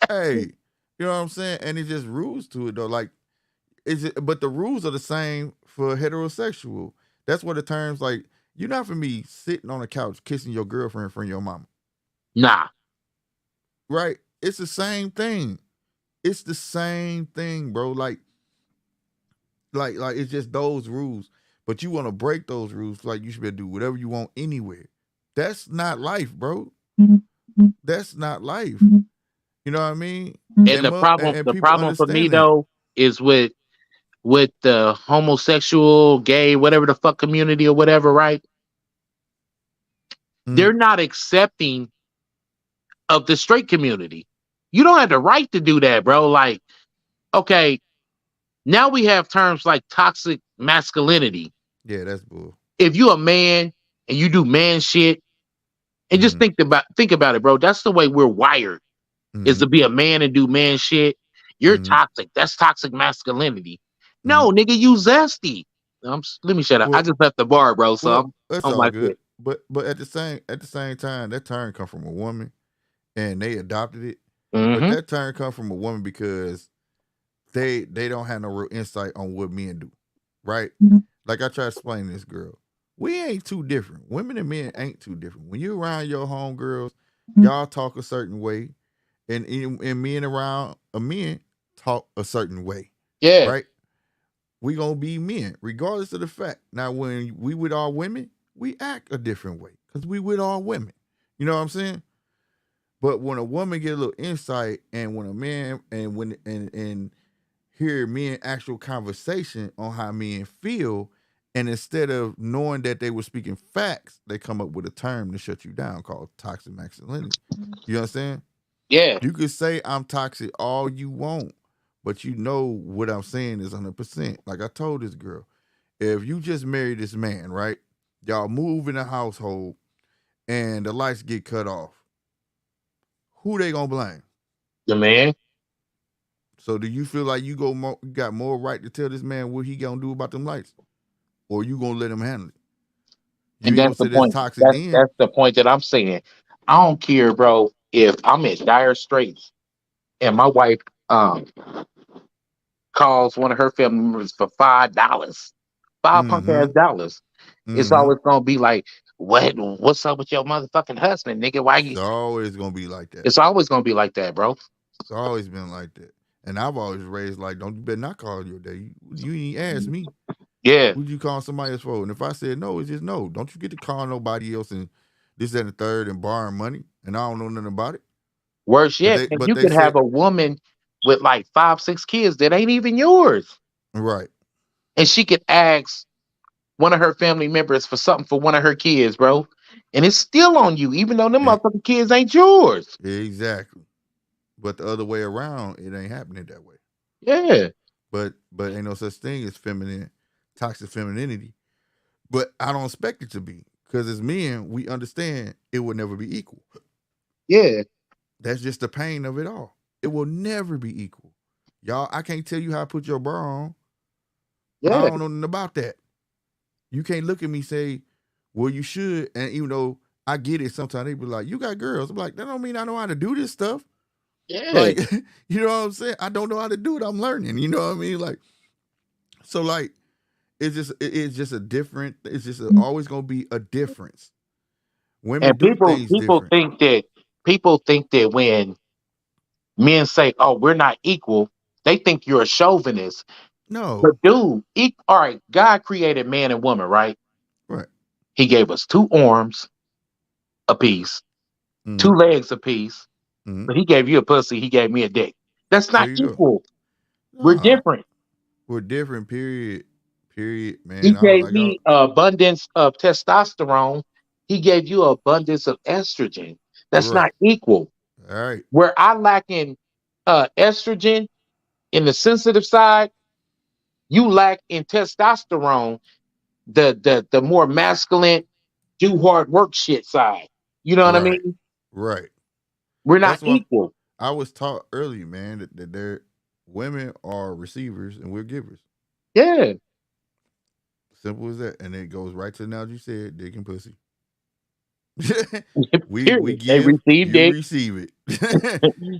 Hey. You know what I'm saying? And it just rules to it though. Like, but the rules are the same for heterosexual. That's what the terms like. You're not for me sitting on a couch kissing your girlfriend in front of your mama. Nah. Right? It's the same thing. It's the same thing, bro. Like, like it's just those rules. But you want to break those rules, like you should be able to do whatever you want anywhere. That's not life, bro. That's not life. You know what I mean? And And and the people problem for me understand that. though is with the homosexual, gay, whatever the fuck community or whatever, right? Mm, They're not accepting of the straight community. You don't have the right to do that, bro. Like, okay, now we have terms like toxic masculinity. yeah, that's bull. If you a man and you do man shit, and just Mm-hmm. think about it, bro. That's the way we're wired, is Mm-hmm. to be a man and do man shit. You're Mm-hmm. toxic. That's toxic masculinity. Mm-hmm. No, nigga, you zesty. Let me shut up. I Well, just left the bar, bro. So well, I'm that's on all my good. shit. But at the same time, that term come from a woman, and they adopted it. But Mm-hmm. that term come from a woman because they don't have no real insight on what men do, right? Like I try to explain to this girl, we ain't too different. Women and men ain't too different. When you around your homegirls, y'all talk a certain way, and men around a men talk a certain way, Yeah. right? We gonna be men, regardless of the fact. Now, when we with our women, we act a different way because we with our women. You know what I'm saying? But when a woman get a little insight, and when a man and hear men actual conversation on how men feel, and instead of knowing that they were speaking facts, they come up with a term to shut you down called toxic masculinity. You understand? Yeah. You could say I'm toxic all you want, but you know what I'm saying is 100%. Like I told this girl, if you just marry this man, right? Y'all move in a household and the lights get cut off. Who they gonna blame? The man. So do you feel like you got more right to tell this man what he gonna do about them lights, or you gonna let him handle it? You And ain't that's gonna the say that's point. toxic then, That's the point that I'm saying. I don't care, bro, if I'm in dire straits and my wife calls one of her family members for $5. Five punk mm-hmm, ass dollars. It's mm-hmm. always gonna be like, what's up with your motherfucking husband, nigga? Why It's you always gonna be like that. it's always gonna be like that, bro. It's always been like that. And I've always raised like, don't you better not call your day. You ain't ask me. Yeah. Who'd you call somebody else for? And if I said no, it's just no. Don't you get to call nobody else and this, that, and the third and borrowing money, and I don't know nothing about it. Worse But yet, they and but you they could said have a woman with like 5, 6 kids that ain't even yours. right. And she could ask one of her family members for something for one of her kids, bro. And it's still on you, even though them E- motherfucking kids ain't yours. exactly. But the other way around, it ain't happening that way. Yeah. But ain't no such thing as feminine, toxic femininity. But I don't expect it to be because as men, we understand it will never be equal. Yeah. That's just the pain of it all. It will never be equal. Y'all, I can't tell you how to put your bra on. I Yeah. don't know nothing about that. You can't look at me and say, well, you should. And even though I get it, sometimes they be like, you got girls. I'm like, that don't mean I know how to do this stuff. Yeah. Like, you know what I'm saying? I don't know how to do it. I'm learning. You know what I mean? Like, so like, it's just a different. It's just always gonna be a difference. Women And do things different. people think that when men say, "Oh, we're not equal," they think you're a chauvinist. No, But dude, all right, God created man and woman, right? right? He gave us two arms apiece, Mm-hmm. two legs apiece, Mm-hmm. but he gave you a pussy, he gave me a dick. That's There not you go. equal. We're Nah, different. we're different. Period. Period. He Man, I don't gave like. I me abundance of testosterone. He gave you abundance of estrogen. That's right. not equal. All right. Where I lack in estrogen in the sensitive side, you lack in testosterone, the more masculine, do hard work shit side. You know what I Right. mean? Right. We're not That's what equal. I was taught early, man, that they're women are receivers and we're givers. Yeah. Simple as that. And it goes right to the analogy you said, dick and pussy. we Period. They give, received you it receive it.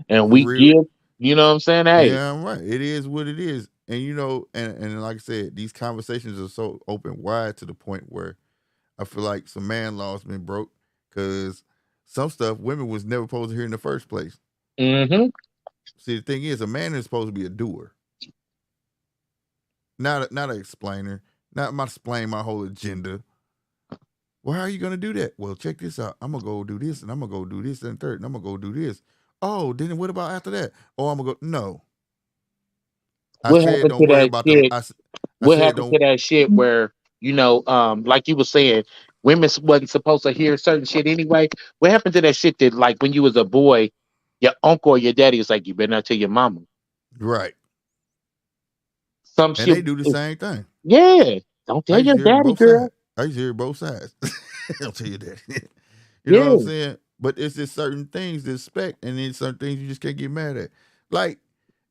and For we real. give. You know what I'm saying? Hey, Yeah, I'm right. It is what it is. And you know, and like I said, these conversations are so open wide to the point where I feel like some man laws been broke because some stuff women was never supposed to hear in the first place. hmm See, the thing is, a man is supposed to be a doer. not an explainer, not my explain my whole agenda. Well, how are you gonna do that? Well, check this out. I'm gonna go do this, and I'm gonna go do this, and third, and I'm gonna go do this. Oh, then what about after that? Oh, I'm gonna go. No, I What said happened don't to worry that about the. shit? I What said happened to don't. that shit where, like you were saying, women wasn't supposed to hear certain shit anyway? What happened to that shit that, like, when you was a boy, your uncle or your daddy was like, you better not tell your mama. Right, Some and shit. they do the same thing. Yeah. Don't I tell used your to hear it daddy, both girl. sides. I used to hear both sides. I'll tell you that. You know what I'm Yeah. saying? But it's just certain things to expect, and then certain things you just can't get mad at. Like,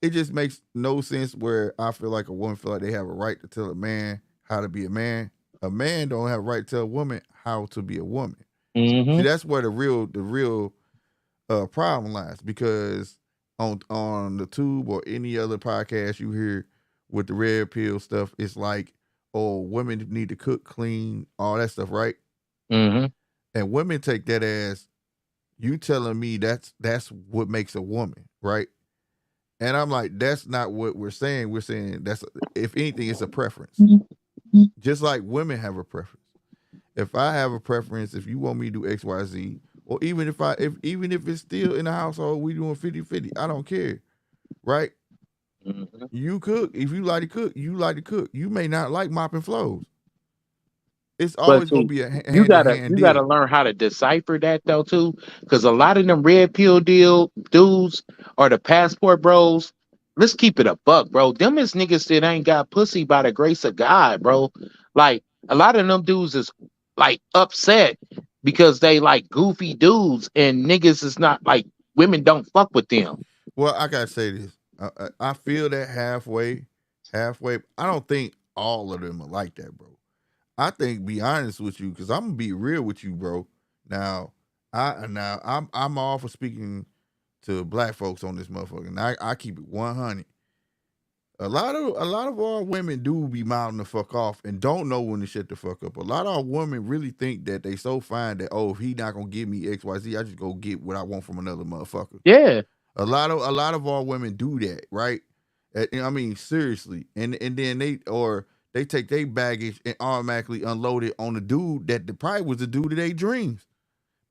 it just makes no sense where I feel like a woman feel like they have a right to tell a man how to be a man. A man don't have a right to tell a woman how to be a woman. See, Mm-hmm. that's where the real problem lies, because on the tube or any other podcast you hear with the red pill stuff, it's like, oh, women need to cook, clean, all that stuff, right? Mm-hmm. And women take that as you telling me that's what makes a woman, right? And I'm like, that's not what we're saying. We're saying that's, if anything, it's a preference. Just like women have a preference. If I have a preference, if you want me to do X, Y, Z, or even if it's still in the household, we doing 50-50, I don't care, right? Mm-hmm. You cook. If you like to cook, you like to cook. You may not like mopping floors. It's But always gonna see, be a you hand to gotta hand you gotta deal. learn how to decipher that though too, because a lot of them red pill deal dudes or the passport bros. Let's keep it a buck, bro. Them is niggas that ain't got pussy by the grace of God, bro. Like a lot of them dudes is like upset because they like goofy dudes, and niggas is not like women don't fuck with them. Well, I gotta say this. I feel that halfway. I don't think all of them are like that, bro. I think, be honest with you, because I'm gonna be real with you, bro. Now, I'm all for speaking to black folks on this motherfucker. And I keep it 100. A lot of our women do be mouthing the fuck off and don't know when to shut the fuck up. A lot of our women really think that they so fine that, oh, if he not gonna give me XYZ, I just go get what I want from another motherfucker. Yeah. A lot of our women do that, right? I mean, seriously. And then they take their baggage and automatically unload it on the dude that probably was the dude of their dreams.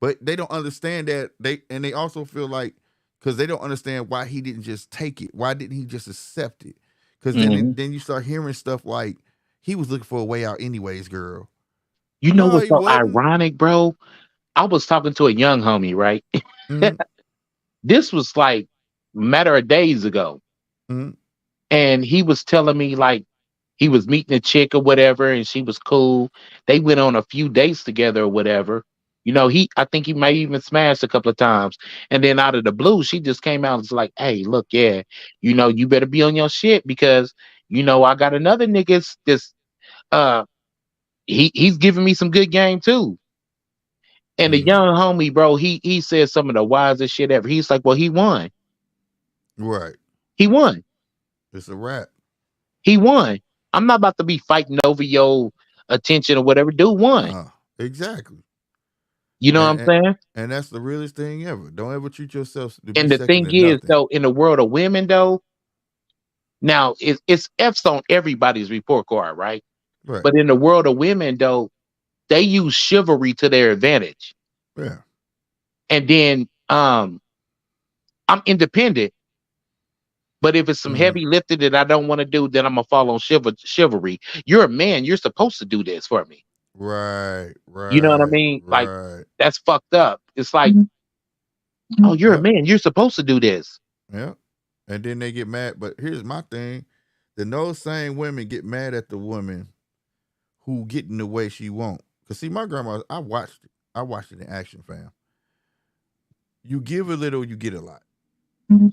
But they don't understand that they also feel like, because they don't understand why he didn't just take it. Why didn't he just accept it? Because Hmm. then you start hearing stuff like, he was looking for a way out anyways, girl. You know No, what's he so wasn't. ironic, bro? I was talking to a young homie, right? Mm-hmm, This was like matter of days ago, mm-hmm, and he was telling me like he was meeting a chick or whatever, and she was cool. They went on a few dates together or whatever. I think he may even smashed a couple of times, and then out of the blue, she just came out and was like, "Hey, look, yeah, you better be on your shit because I got another niggas this uh he's giving me some good game too." And the mm-hmm. young homie, bro, he said some of the wisest shit ever. He's like, "Well, he won. Right. He won." It's a wrap. He won. I'm not about to be fighting over your attention or whatever. Dude won. No, exactly. You know what And, I'm and saying? and that's the realest thing ever. Don't ever treat yourself to be And the second thing to is, nothing. though, in the world of women, though, now it's F's on everybody's report card, right? Right. But in the world of women, though, they use chivalry to their advantage. Yeah. And then I'm independent, but if it's some Mm. heavy lifting that I don't want to do, then I'm gonna follow chivalry. You're a man. You're supposed to do this for me. Right. You know what I Right. mean? Like Right. that's fucked up. It's like, oh, you're a Yep. man. You're supposed to do this. Yep. And then they get mad. But here's my thing. Then those same women get mad at the woman who getting the way she want. Cause see, my grandma, I watched it. I watched it in action, fam. You give a little, you get a lot.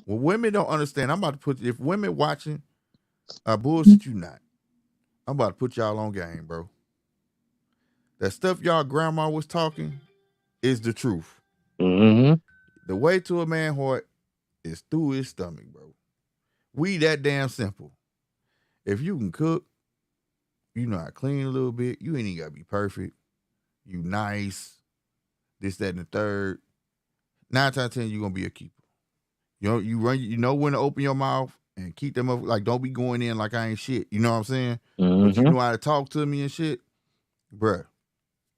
Well, women don't understand. I'm about to put, if women watching, I bullshit you not. I'm about to put y'all on game, bro. That stuff y'all grandma was talking is the truth. Hmm. The way to a man heart is through his stomach, bro. We that damn simple. If you can cook, you know how to clean a little bit. You ain't even gotta be perfect. You nice. This, that, and the third. 9 times out of 10, you gonna be a keeper. You know when to open your mouth and keep them up. Like, don't be going in like I ain't shit. You know what I'm saying? But you Mm-hmm. know how to talk to me and shit, bruh.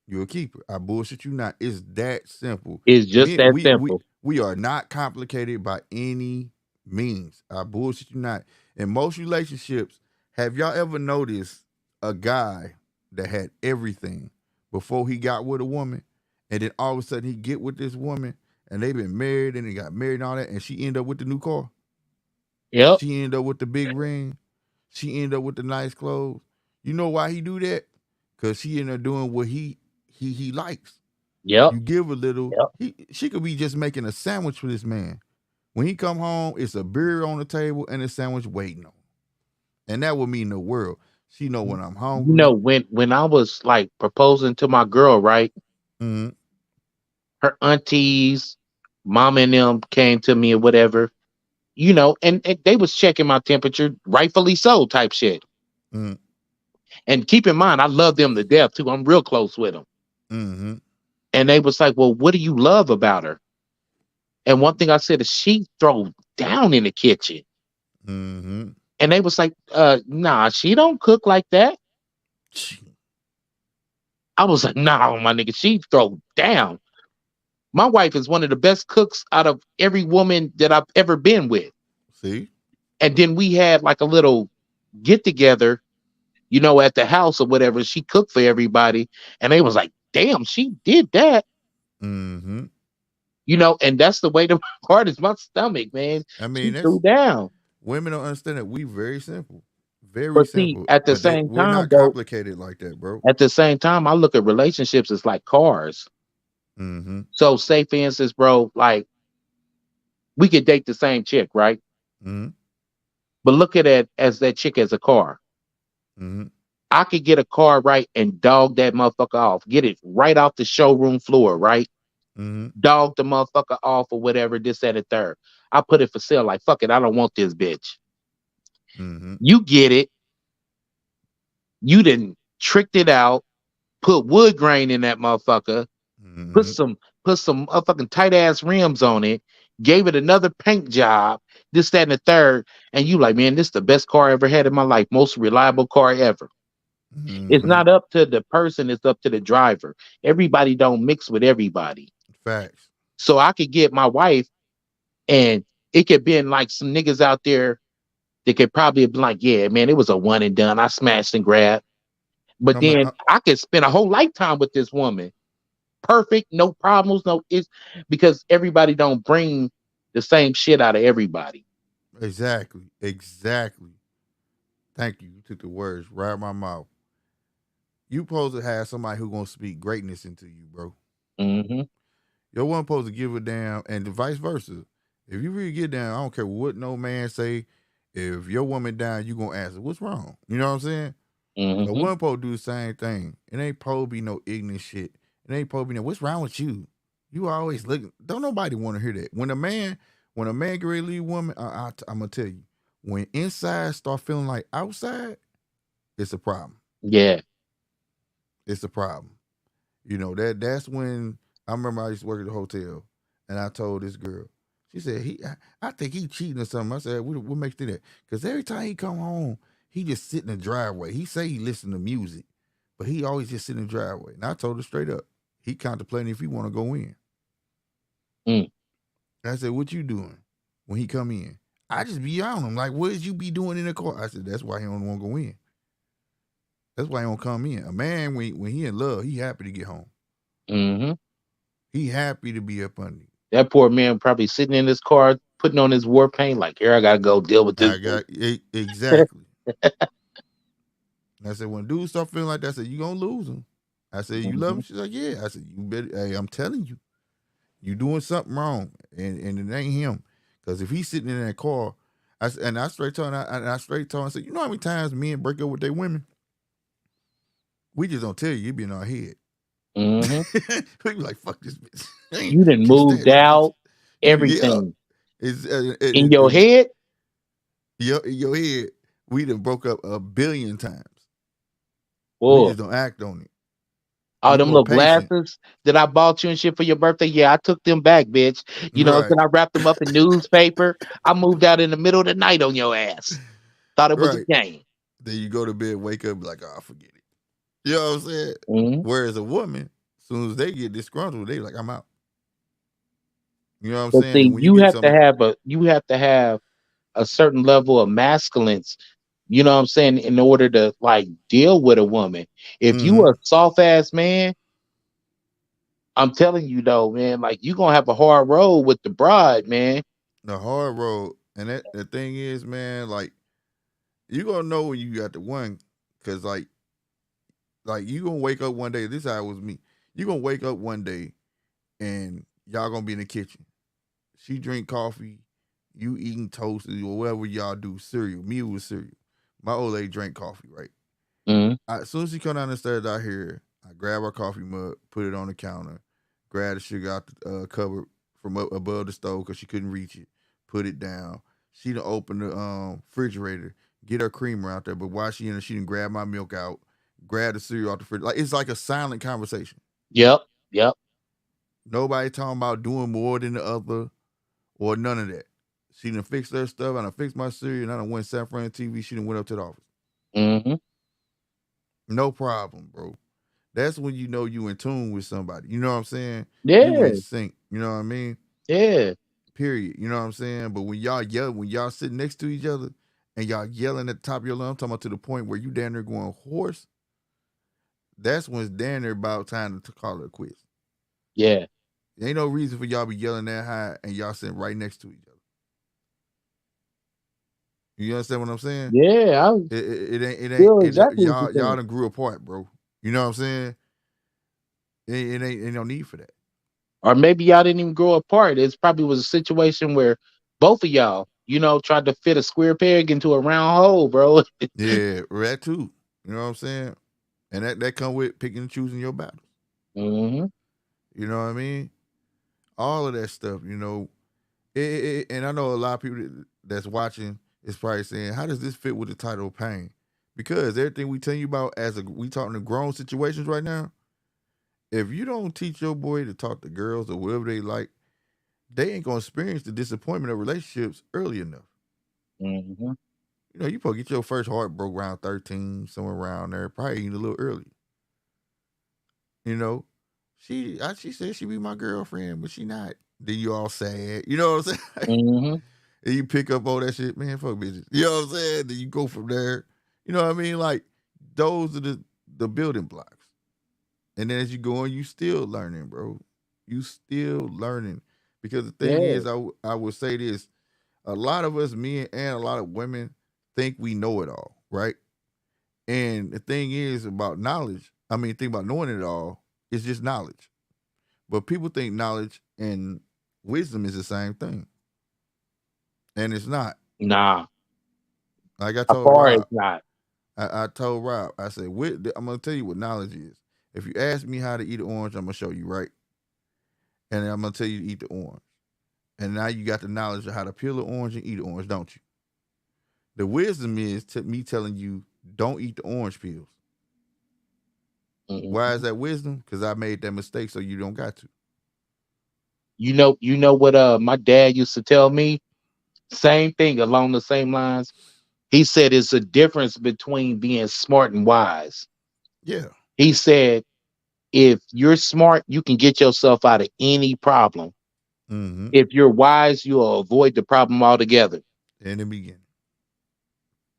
You'll keep it. I bullshit you not. It's that simple. It's just We that we we simple. we are not complicated by any means. I bullshit you not. In most relationships, have y'all ever noticed a guy that had everything before he got with a woman, and then all of a sudden he get with this woman, and they've been married and they got married and all that, and she end up with the new car. Yep. She end up with the big ring. She end up with the nice clothes. You know why he do that? Cause she end up doing what he likes. Yep. You give a little. Yep. She could be just making a sandwich for this man. When he come home, it's a beer on the table and a sandwich waiting on him. And that would mean the world. She know when I'm You know, hungry. when I was like proposing to my girl, right? Mm-hmm. Her aunties, mom and them came to me or whatever, you know, and they was checking my temperature, rightfully so, type shit. Mm-hmm. And keep in mind, I love them to death too. I'm real close with them. Mm-hmm. And they was like, "Well, what do you love about her?" And one thing I said is she throws down in the kitchen. Mm-hmm. And they was like, nah, she don't cook like that. I was like, nah, my nigga, she throw down. My wife is one of the best cooks out of every woman that I've ever been with. See? And then we had like a little get together, you know, at the house or whatever. She cooked for everybody. And they was like, damn, she did that. Mm-hmm. You know, and that's the way the part is my stomach, man. I mean, She that's threw down. women don't understand that we very simple. Very But see, simple. at the But same we're time, not though, complicated like that, bro. at the same time, I look at relationships as like cars. Mm-hmm. So, say for instance, bro, like we could date the same chick, right? Mm-hmm. But look at it as that chick as a car. Mm-hmm. I could get a car right and dog that motherfucker off, get it right off the showroom floor, right? Mm-hmm. Dog the motherfucker off or whatever, this, that, and third. I put it for sale, like, fuck it, I don't want this bitch. Mm-hmm. You get it, you done tricked it out, put wood grain in that motherfucker, put Mm-hmm. some put some motherfucking tight ass rims on it, gave it another paint job, this, that, and the third, and you like, man, this is the best car I ever had in my life, most reliable car ever. It's Mm-hmm. not up to the person, it's up to the driver. Everybody don't mix with everybody. Facts. So I could get my wife and it could been like some niggas out there that could probably have been like, yeah, man, it was a one and done. I smashed and grabbed. But I'm a, then I could spend a whole lifetime with this woman. Perfect, no problems, no it's because everybody don't bring the same shit out of everybody. exactly. Exactly. Thank you. You took the words right out my mouth. You supposed to have somebody who gonna speak greatness into you, bro. Mm-hmm. You're one supposed to give a damn, and vice versa. If you really get down, I don't care what no man say. If your woman down, you gonna ask her, what's wrong? You know what I'm saying? The Mm-hmm. one supposed to do the same thing. It ain't supposed to be no ignorant shit. It ain't supposed to be no, what's wrong with you? You always looking. Don't nobody want to hear that. When a man get ready to leave a woman, I'm gonna tell you, when inside start feeling like outside, it's a problem. Yeah. It's a problem. That's when I remember I used to work at the hotel, and I told this girl. She said I think he cheating or something. I said, what makes you do that? Because every time he come home, he just sit in the driveway. He say he listen to music, but he always just sit in the driveway. And I told her straight up, he contemplating if he want to go in. Mm. And I said, what you doing when he come in? I just be on him like, what did you be doing in the car? I said, that's why he don't want to go in. That's why he don't come in. A man when he in love, he happy to get home. Mm-hmm. He happy to be up under you. That poor man probably sitting in his car, putting on his war paint, like, here I gotta go deal with this. I got exactly. And I said, when dudes start feeling like that, I said, you gonna lose him. I said, you love him? Mhm. She's like, yeah. I said, you better. Hey, I'm telling you, you doing something wrong, and it ain't him. Because if he's sitting in that car, I straight told her, I straight told her, I said, you know how many times men break up with their women? We just don't tell you. You be in our head. Mhm. We be like, fuck this bitch. You done Can't moved stand this bitch. out, Yeah, everything. it's In your head, in your head. We done broke up a billion times. We boy, just don't act on it. Oh, You them more little patient. glasses that I bought you and shit for your birthday. Yeah, I took them back, bitch. You know, Right. then I wrapped them up in newspaper. I moved out in the middle of the night on your ass. Thought it was a Right. game. Then you go to bed, wake up, be like, oh, forget it. You know what I'm saying? Mhm. Whereas a woman, as soon as they get disgruntled, they like, I'm out. You know what I'm But saying? And see, when you get something, you have to have a certain level of masculines, you know what I'm saying, in order to like deal with a woman. If you mm-hmm, a soft ass man, I'm telling you though, man, like you gonna have a hard road with the bride, man. the hard road. And that the thing is, man, like you gonna know when you got the one, cause like you gonna wake up one day. This is how it was me. You gonna wake up one day and y'all gonna be in the kitchen. She drink coffee, you eating toast or whatever y'all do, cereal. Me it was cereal. My old lady drank coffee, right? Mhm. As soon as she come down the stairs out here, I grab her coffee mug, put it on the counter, grab the sugar out the cupboard from up above the stove because she couldn't reach it, put it down. She done open the refrigerator, get her creamer out there, but while she in there, she done grab my milk out, grab the cereal out the fridge. Like it's like a silent conversation. Yep, yep. Nobody talking about doing more than the other or none of that. She done fixed her stuff, I done fixed my cereal, and I done went sat in front of the TV. She done went up to the office. Hmm. No problem, bro. That's when you know you in tune with somebody. You know what I'm saying? You in Yeah, sync. You know what I mean? yeah. Period. You know what I'm saying? But when y'all yell, when y'all sitting next to each other and y'all yelling at the top of your lungs, I'm talking about to the point where you down there going hoarse, that's when it's down there about time to call it a quiz. Yeah, There ain't no reason for y'all be yelling that high and y'all sitting right next to each other. You understand what I'm saying? yeah. I feel exactly what you're Y'all saying. done grew apart, bro. You know what I'm saying? Ain't no need for that. Or maybe y'all didn't even grow apart. It's probably was a situation where both of y'all, you know, tried to fit a square peg into a round hole, bro. Yeah, that too. You know what I'm saying? And that come with picking and choosing your battles. Hmm. You know what I mean? All of that stuff. You know, and I know a lot of people that's watching is probably saying, "How does this fit with the title of pain?" Because everything we tell you about we talking to grown situations right now. If you don't teach your boy to talk to girls or whatever they like, they ain't gonna experience the disappointment of relationships early enough. Hmm. You know, you probably get your first heart broke around 13, somewhere around there, probably even a little early. You know, she said she be my girlfriend, but she not. Then you all sad. You know what I'm saying? Hmm. And you pick up all that shit, man, fuck bitches. You know what I'm saying? Then you go from there. You know what I mean? Like those are the building blocks. And then as you go on, you still learning, bro. You still learning. Because the thing Yeah. is, I would say this: a lot of us, men and a lot of women, think we know it all, right? And the thing is about knowledge. I mean, think about knowing it all. It's just knowledge. But people think knowledge and wisdom is the same thing, and it's not. Nah, Like I how told far is Rob, not. I told Rob, I said, I'm gonna tell you what knowledge is. If you ask me how to eat an orange, I'm gonna show you, right? And I'm gonna tell you to eat the orange. And now you got the knowledge of how to peel the orange and eat the orange, don't you? The wisdom is me telling you don't eat the orange peels. Why is Mhm. that wisdom? Because I made that mistake, so you don't got to. You know what my dad used to tell me? Same thing along the same lines. He said it's a difference between being smart and wise. Yeah. He said if you're smart, you can get yourself out of any problem. Mm-hmm. If you're wise, you'll avoid the problem altogether. In the beginning,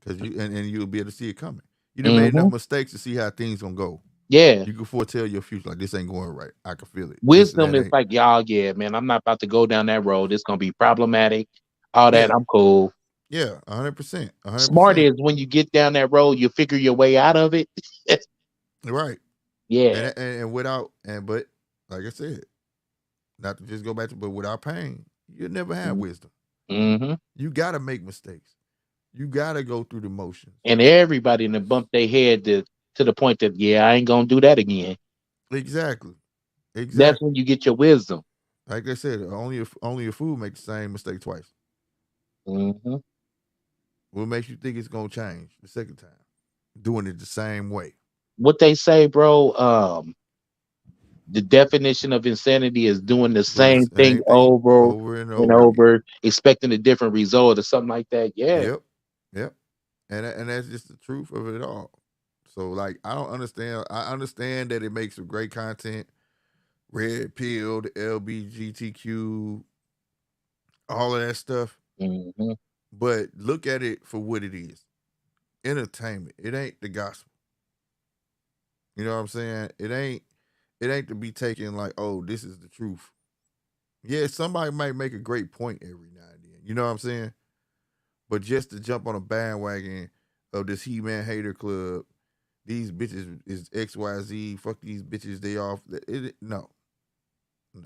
because and you'll be able to see it coming. You done made enough Hmm. mistakes to see how things gonna go. Yeah. You can foretell your future. Like this ain't going right. I can feel it. This or Wisdom that is ain't. like, y'all, yeah, man, I'm not about to go down that road. It's gonna be problematic. All that, Yeah, I'm cool. yeah, 100%, hundred Smart percent. is when you get down that road, you figure your way out of it. Right. Yeah. And without but like I said, not to just go back to, but without pain, you never have wisdom. Mm-hmm. You gotta make mistakes. You gotta go through the motions. And everybody in the bump their head to the point that, yeah, I ain't gonna do that again. Exactly. That's when Exactly. you get your wisdom. Like I said, only a fool makes the same mistake twice. Hmm. What makes you think it's gonna change the second time? Doing it the same way. What they say, bro. the definition of insanity is doing the Doing the same thing same thing over over and and over again. over, expecting a different result or something like that. Yeah. Yep. Yep. And that's just the truth of it all. So like I don't understand. I understand that it makes some great content. Red pill, the LBGTQ, all of that stuff. Hmm. But look at it for what it is. Entertainment. It ain't the gospel. You know what I'm saying? It ain't to be taken like, oh, this is the truth. Yeah, somebody might make a great point every now and then. You know what I'm saying? But just to jump on a bandwagon of this He-Man hater club, these bitches is XYZ, fuck these bitches, they off. No, no.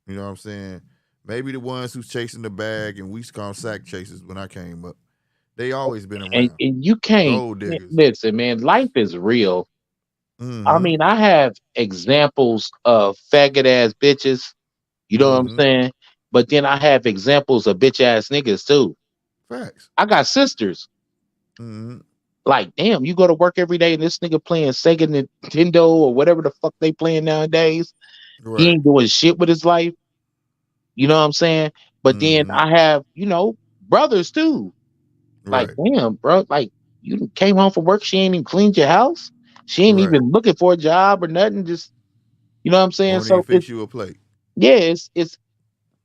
You know what I'm saying? Maybe the ones who's chasing the bag and we call sack chasers when I came up. They always been around. And you can't Gold diggers. listen, man. Life is real. I Mm-hmm. mean, I have examples of faggot ass bitches. You know what I'm Mm-hmm. saying? But then I have examples of bitch ass niggas too. Facts. I got sisters. Mm-hmm. Like, damn, you go to work every day and this nigga playing Sega Nintendo or whatever the fuck they playing nowadays. He Right. ain't doing shit with his life. You know what I'm saying? But then Mm-hmm. I have, brothers too. Like, Right. damn, bro, like you came home from work, she ain't even cleaned your house. She ain't Right. even looking for a job or nothing. Just, you know what I'm saying? Won't even So fix you a plate. yeah, it's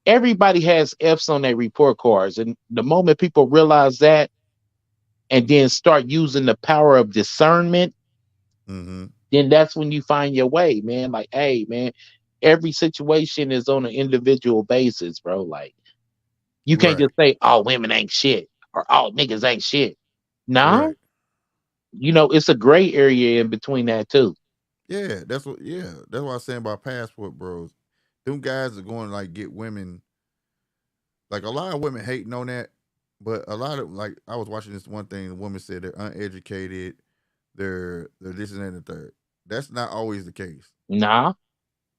everybody has F's on their report cards. And the moment people realize that and then start using the power of discernment, Mm-hmm. then that's when you find your way, man. Like, hey, man, every situation is on an individual basis, bro. Like, you can't Right. just say, oh, women ain't shit or oh, niggas ain't shit. Nah, Right. it's a gray area in between that too. That's what I was saying about passport bros. Them guys are going to like get women. Like a lot of women hating on that, but a lot of like I was watching this one thing. The woman said they're uneducated, they're this and that and the third. That's not always the case. Nah,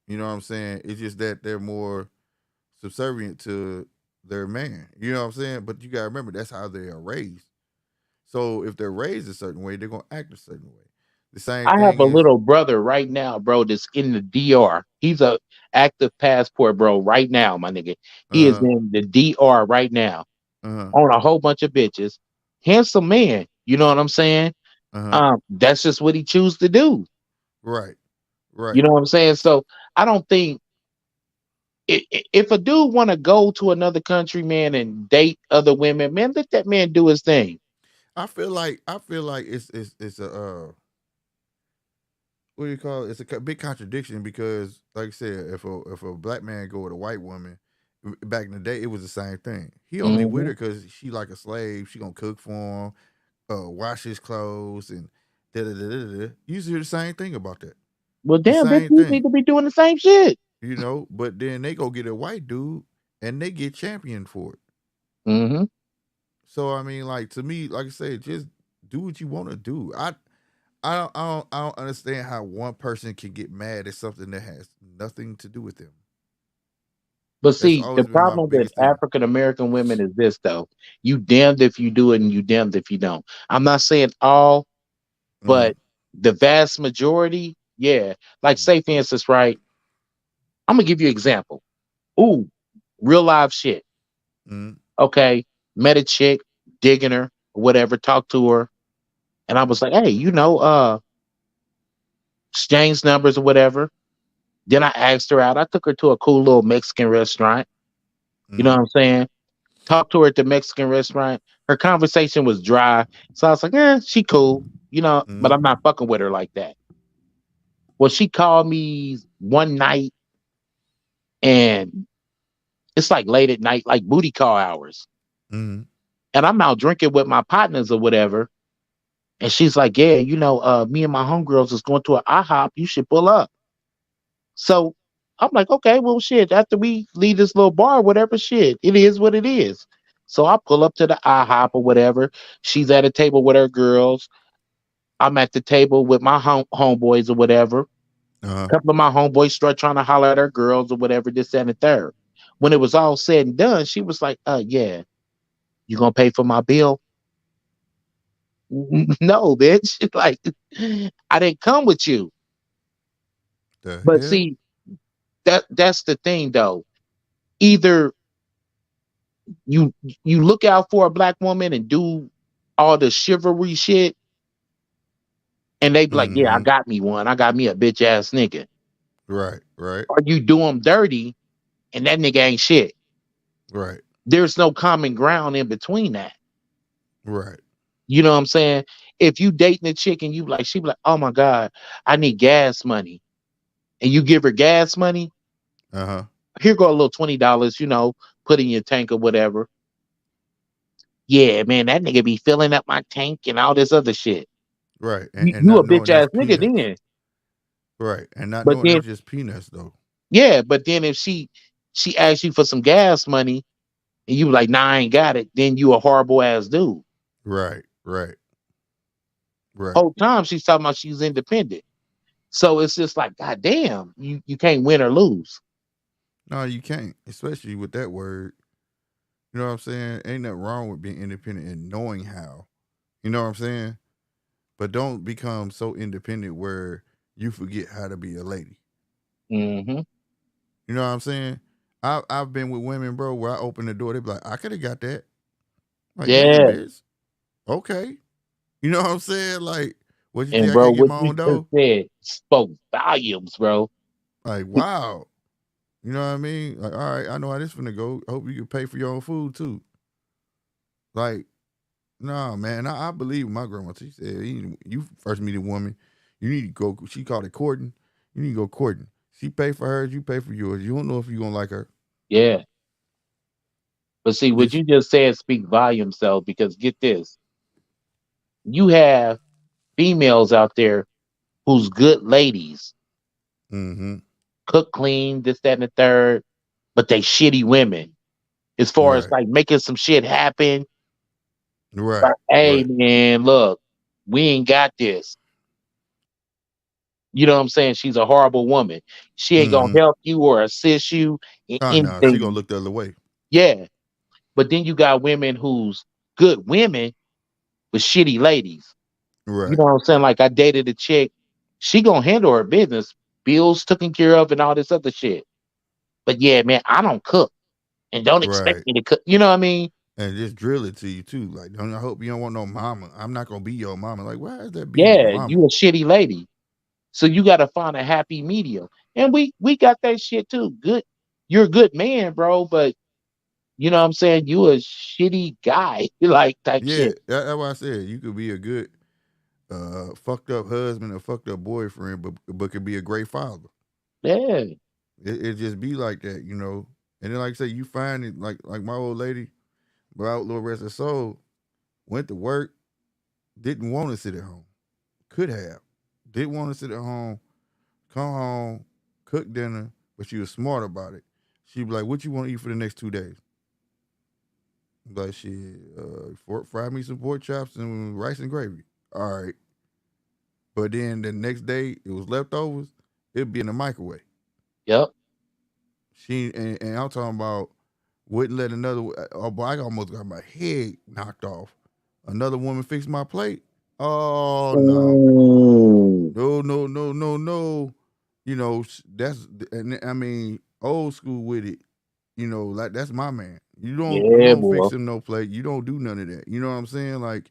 You know what I'm saying? It's just that they're more subservient to their man. You know what I'm saying? But you gotta remember that's how they are raised. So if they're raised a certain way, they're gonna act a certain way. The same I have thing a is, little brother right now, bro, that's in the DR. He's a active passport, bro, right now, my nigga. He is uh, in the DR right now uh, on a whole bunch of bitches. Handsome man, you know what I'm saying? uh, That's just what he chooses to do. right, You right. know what I'm saying? So I don't think if a dude want to go to another country, man, and date other women, man, let that man do his thing. I feel like it's a what do you call it? It's a big contradiction because, like I said, if a black man go with a white woman, back in the day, it was the same thing. He only with Hmm. her because she like a slave. She gonna cook for him, wash his clothes, and da da da da da. You used to hear the same thing about that. Well, The damn, bitch, same you need thing, to be doing the same shit. But then they go get a white dude and they get championed for it. Hmm. So I mean, like to me, like I said, just do what you want to do. I don't understand how one person can get mad at something that has nothing to do with them. But That's see, the always been my problem with biggest thing. African American women is this though. You damned if you do it and you damned if you don't. I'm not saying all, Mm, but the vast majority, yeah. Like mm, say for instance, right? I'm gonna give you an example. Ooh, real live shit. mm, Okay. Met a chick, digging her, whatever, talked to her, and I was like, hey, exchange numbers or whatever. Then I asked her out. I took her to a cool little Mexican restaurant. You know mm, what I'm saying? Talked to her at the Mexican restaurant. Her conversation was dry. So I was like, she cool, but I'm mm, not fucking with her like that. Well, she called me one night and it's like late at night, like booty call hours. mm. And I'm out drinking with my partners or whatever. And she's like, yeah, me and my homegirls is going to an IHOP. You should pull up. So I'm like, okay, well, shit, after we leave this little bar, whatever, shit, it is what it is. So I pull up to the IHOP or whatever. She's at a table with her girls. I'm at the table with my homeboys or whatever. Uh-huh. A couple of my homeboys start trying to holler at her girls or whatever, this, that, and the third. When it was all said and done, she was like, yeah, you gonna pay for my bill? No, bitch. Like, I didn't come with you. The But hell? see, that's the thing though. Either you you look out for a black woman and do all the chivalry shit, and they be like, yeah, I Mm-hmm. got me one. I got me a bitch ass nigga. Right, right, Or you do them dirty, and that nigga ain't shit. right, There's no common ground in between that. right. You know what I'm saying? If you dating a chick and you like, she be like, oh my God, I need gas money. And you give her gas money, Uh-huh. here go a little $20, put in your tank or whatever. Yeah, man, that nigga be filling up my tank and all this other shit. Right. And You not a bitch knowing that's ass nigga peanuts. then. Right. And not But knowing then that's just peanuts though. yeah, but then if she asks you for some gas money and you like, nah, I ain't got it, then you a horrible ass dude. Right, right, right. Whole time she's talking about she's independent. So it's just like, God damn, you can't win or lose. No, you can't, especially with that word. You know what I'm saying? Ain't nothing wrong with being independent and knowing how. You know what I'm saying? But don't become so independent where you forget how to be a lady. Hmm. You know what I'm saying? I've been with women, bro, where I open the door, they be like, I could have got that. Like, damn, Yeah. bitch. Okay. You know what I'm saying? Like, what you And think I bro, can't get what my you own just dough? said spoke volumes, bro. Like, wow. You know what I mean? Like, all right, I know how this finna go. I hope you can pay for your own food too. Like, nah, man. I believe my grandma. She said, you first meet a woman, you need to go. She called it courting. You need to go courting. She pay for hers, you pay for yours. You don't know if you gonna like her. Yeah. But see, what This. you just said speak volumes though, because get this. You have females out there who's good ladies, Mm-hmm. cook clean, this, that, and the third, but they shitty women. As far as Right. like making some shit happen. Right. Like, hey Right. man, look, we ain't got this. You know what I'm saying? She's a horrible woman. She ain't gonna Mm-hmm. help you or assist you in Oh no, she gonna anything. look the other way. Yeah. But then you got women who's good women but shitty ladies. You Right. know what I'm saying? Like I dated a chick, she gonna handle her business, bills taken care of and all this other shit. But yeah, man, I don't cook and don't expect Right. me to cook. You know what I mean? And just drill it to you too. Like, don't I hope you don't want no mama. I'm not gonna be your mama. Like, why is that being a Yeah, mama? you a shitty lady. So you gotta find a happy medium. And we got that shit too. Good, you're a good man, bro, but you know what I'm saying? You a shitty guy, like type Yeah, shit. that's why I said you could be a good fucked up husband or fucked up boyfriend, but could be a great father. Yeah. It just be like that, you know. And then like I say, you find it like my old lady, without little rest of soul, went to work, didn't want to sit at home. Could have. Didn't want to sit at home, come home, cook dinner, but she was smart about it. She'd be like, what you want to eat for the next 2 days? Like she fry me some pork chops and rice and gravy. All right. But then the next day it was leftovers, it'd be in the microwave. Yep. And I'm talking about wouldn't let another. Oh boy, I almost got my head knocked off. Another woman fixed my plate. Oh no, Ooh. no, no, no, no, no. You know that's and I mean old school with it. You know, like that's my man. You Yeah, don't boy. fix him no plate. You don't do none of that. You know what I'm saying? Like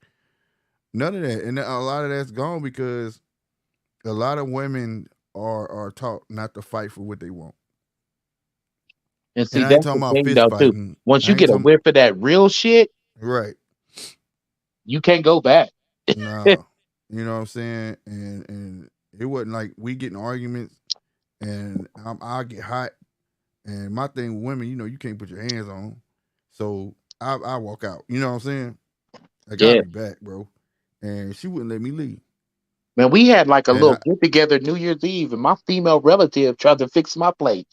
none of that. And a lot of that's gone because a lot of women are taught not to fight for what they want. And And see, I ain't that's the talking about thing fist though, too. fighting. Once you I ain't get a talking whiff of that real shit, right. you can't go back. Nah. You know what I'm saying? And it wasn't like we getting arguments and I'll get hot. And my thing with women, you know, you can't put your hands on 'em. So I walk out. You know what I'm saying? Like I'll Yeah. be back, bro. And she wouldn't let me leave. Man, we had like a And little I get together New Year's Eve, and my female relative tried to fix my plate.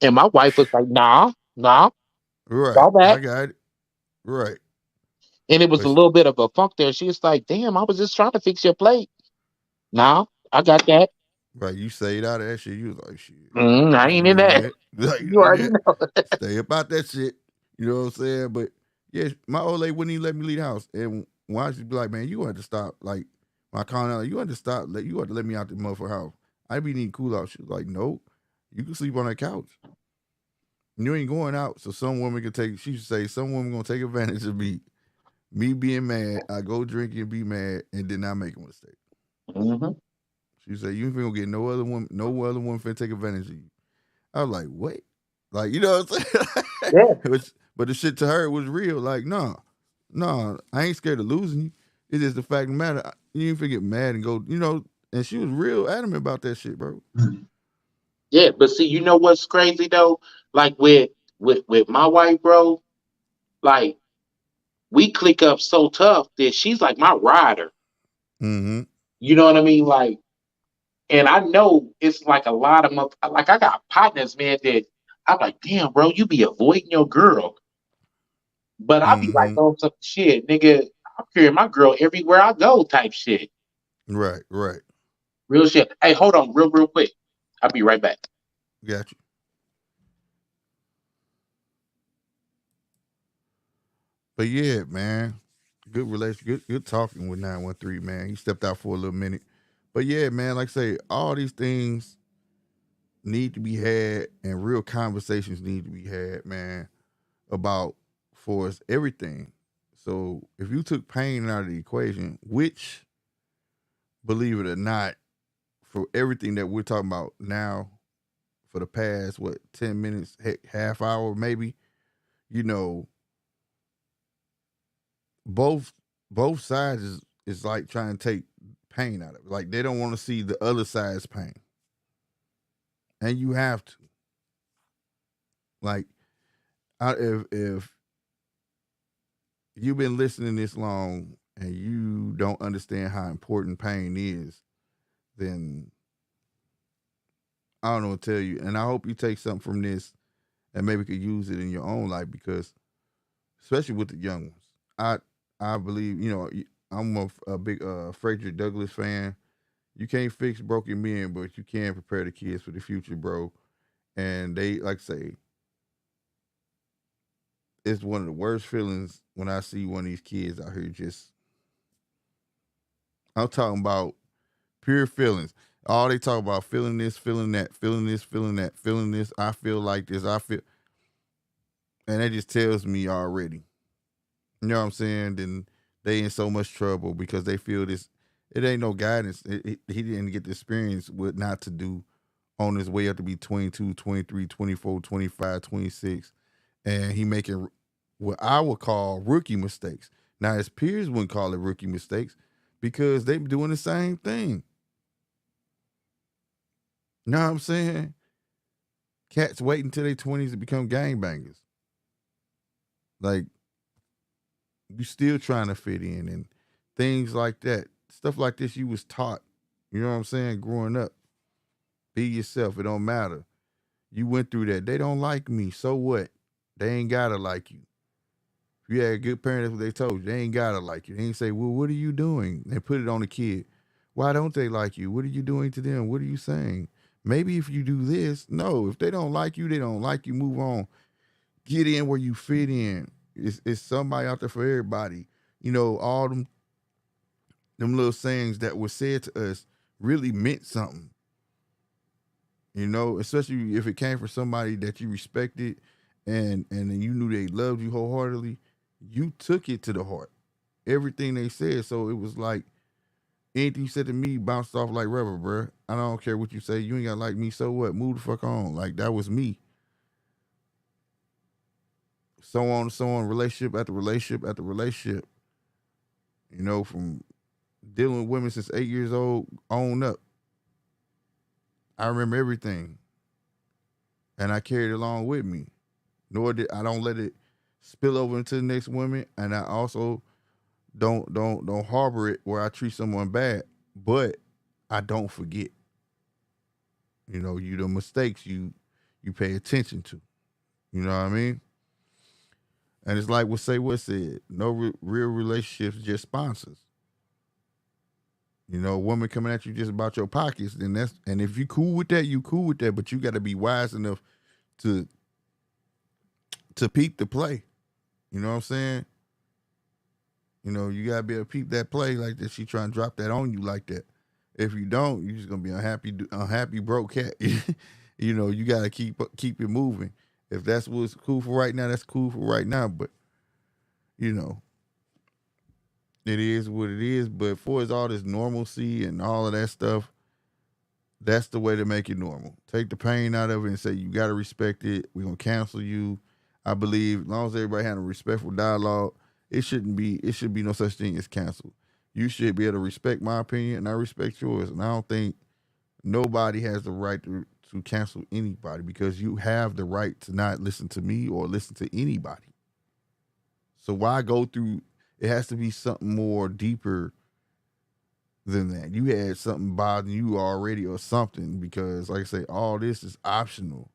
And my wife was like, nah, nah, right. fall back. I got it. Right. And it was a But little bit of a funk there. She was like, damn, I was just trying to fix your plate. Nah, I got that. right, you stayed out of that shit. You was like, shit. I That's ain't in where you that. at. Like You you already at. know. Stay about that shit. You know what I'm saying? But yeah, my old lady wouldn't even let me leave the house. And when I should be like, man, you had to stop. Like, when I called out, you had to stop. You had to let me out the motherfucker house. I be needing cool out. She was like, nope, you can sleep on that couch. You ain't going out. So some woman can take, she should say, some woman gonna take advantage of me being mad. I go drink and be mad and then I make a mistake. Mm-hmm. She said, you ain't gonna get no other woman finna take advantage of you. I was like, wait. Like, you know what I'm saying? Yeah. But the shit to her was real. Like, no, I ain't scared of losing you. It's just the fact of the matter. You ain't finna get mad and go, and she was real adamant about that shit, bro. Yeah, but see, you know what's crazy though? Like with my wife, bro, like we click up so tough that she's like my rider. Mm-hmm. You know what I mean? Like, and I know it's like a lot of like I got partners, man, that I'm like, damn, bro, you be avoiding your girl. But I be like, Mm-hmm. oh, some shit, nigga, I'm carrying my girl everywhere I go, type shit. Right, right. Real shit. Hey, hold on, real quick. I'll be right back. Got you. But yeah, man. Good relation, good talking with 913, man. He stepped out for a little minute. But yeah, man, like I say, all these things need to be had and real conversations need to be had, man, about for us everything. So if you took pain out of the equation, which believe it or not, for everything that we're talking about now, for the past 10 minutes, heck, half hour maybe, you know, both both sides is like trying to take pain out of it. Like they don't want to see the other side's pain, and you have to. Like, if you've been listening this long and you don't understand how important pain is, then I don't know what to tell you. And I hope you take something from this and maybe could use it in your own life because, especially with the young ones, I believe I'm a big Frederick Douglass fan. You can't fix broken men, but you can prepare the kids for the future, bro. And they like say it's one of the worst feelings when I see one of these kids out here just I'm talking about pure feelings. All they talk about feeling this, feeling that, feeling this, feeling that, feeling this. I feel like this. I feel, and that just tells me already. You know what I'm saying? Then they in so much trouble because they feel this. It ain't no guidance. He didn't get the experience what not to do on his way up to be 22, 23, 24, 25, 26. And he making what I would call rookie mistakes. Now his peers wouldn't call it rookie mistakes because they doing the same thing. You know what I'm saying? Cats wait until their 20s to become gangbangers. Like, you still trying to fit in and things like that. Stuff like this you was taught. You know what I'm saying? Growing up. Be yourself. It don't matter. You went through that. They don't like me. So what? They ain't gotta like you. If you had a good parent, that's what they told you. They ain't gotta like you. They ain't say, well, what are you doing? They put it on the kid. Why don't they like you? What are you doing to them? What are you saying? Maybe if you do this, no. If they don't like you, they don't like you. Move on. Get in where you fit in. It's somebody out there for everybody. All them little sayings that were said to us really meant something. Especially if it came from somebody that you respected and then you knew they loved you wholeheartedly, you took it to the heart. Everything they said. So it was like anything you said to me bounced off like rubber, bruh. I don't care what you say. You ain't got to like me, so what? Move the fuck on. Like that was me. So on and so on, relationship after relationship after relationship. From dealing with women since 8 years old on up. I remember everything. And I carried it along with me. Nor did I don't let it spill over into the next woman. And I also don't harbor it where I treat someone bad. But I don't forget. You the mistakes you pay attention to. You know what I mean? And it's like what Say What said. No real relationships, just sponsors. A woman coming at you just about your pockets, then and if you cool with that, you cool with that. But you got to be wise enough to peep the play. You know what I'm saying? You gotta be able to peep that play like that. She trying to drop that on you like that. If you don't, you're just gonna be unhappy broke cat. You gotta keep it moving. If that's what's cool for right now, that's cool for right now. But you know, it is what it is. But for as all this normalcy and all of that stuff, that's the way to make it normal. Take the pain out of it and say you gotta respect it. We're gonna cancel you. I believe as long as everybody had a respectful dialogue, it should be no such thing as cancel. You should be able to respect my opinion and I respect yours. And I don't think nobody has the right to cancel anybody because you have the right to not listen to me or listen to anybody. So why go through it has to be something more deeper than that. You had something bothering you already or something because like I say, all this is optional.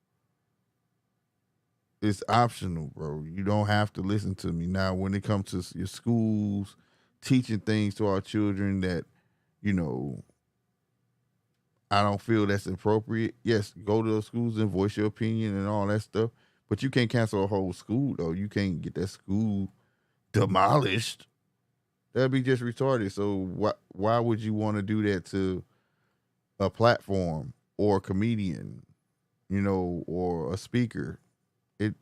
It's optional, bro. You don't have to listen to me. Now, when it comes to your schools, teaching things to our children that, you know, I don't feel that's appropriate. Yes, go to those schools and voice your opinion and all that stuff. But you can't cancel a whole school, though. You can't get that school demolished. That'd be just retarded. So why would you want to do that to a platform or a comedian, or a speaker? It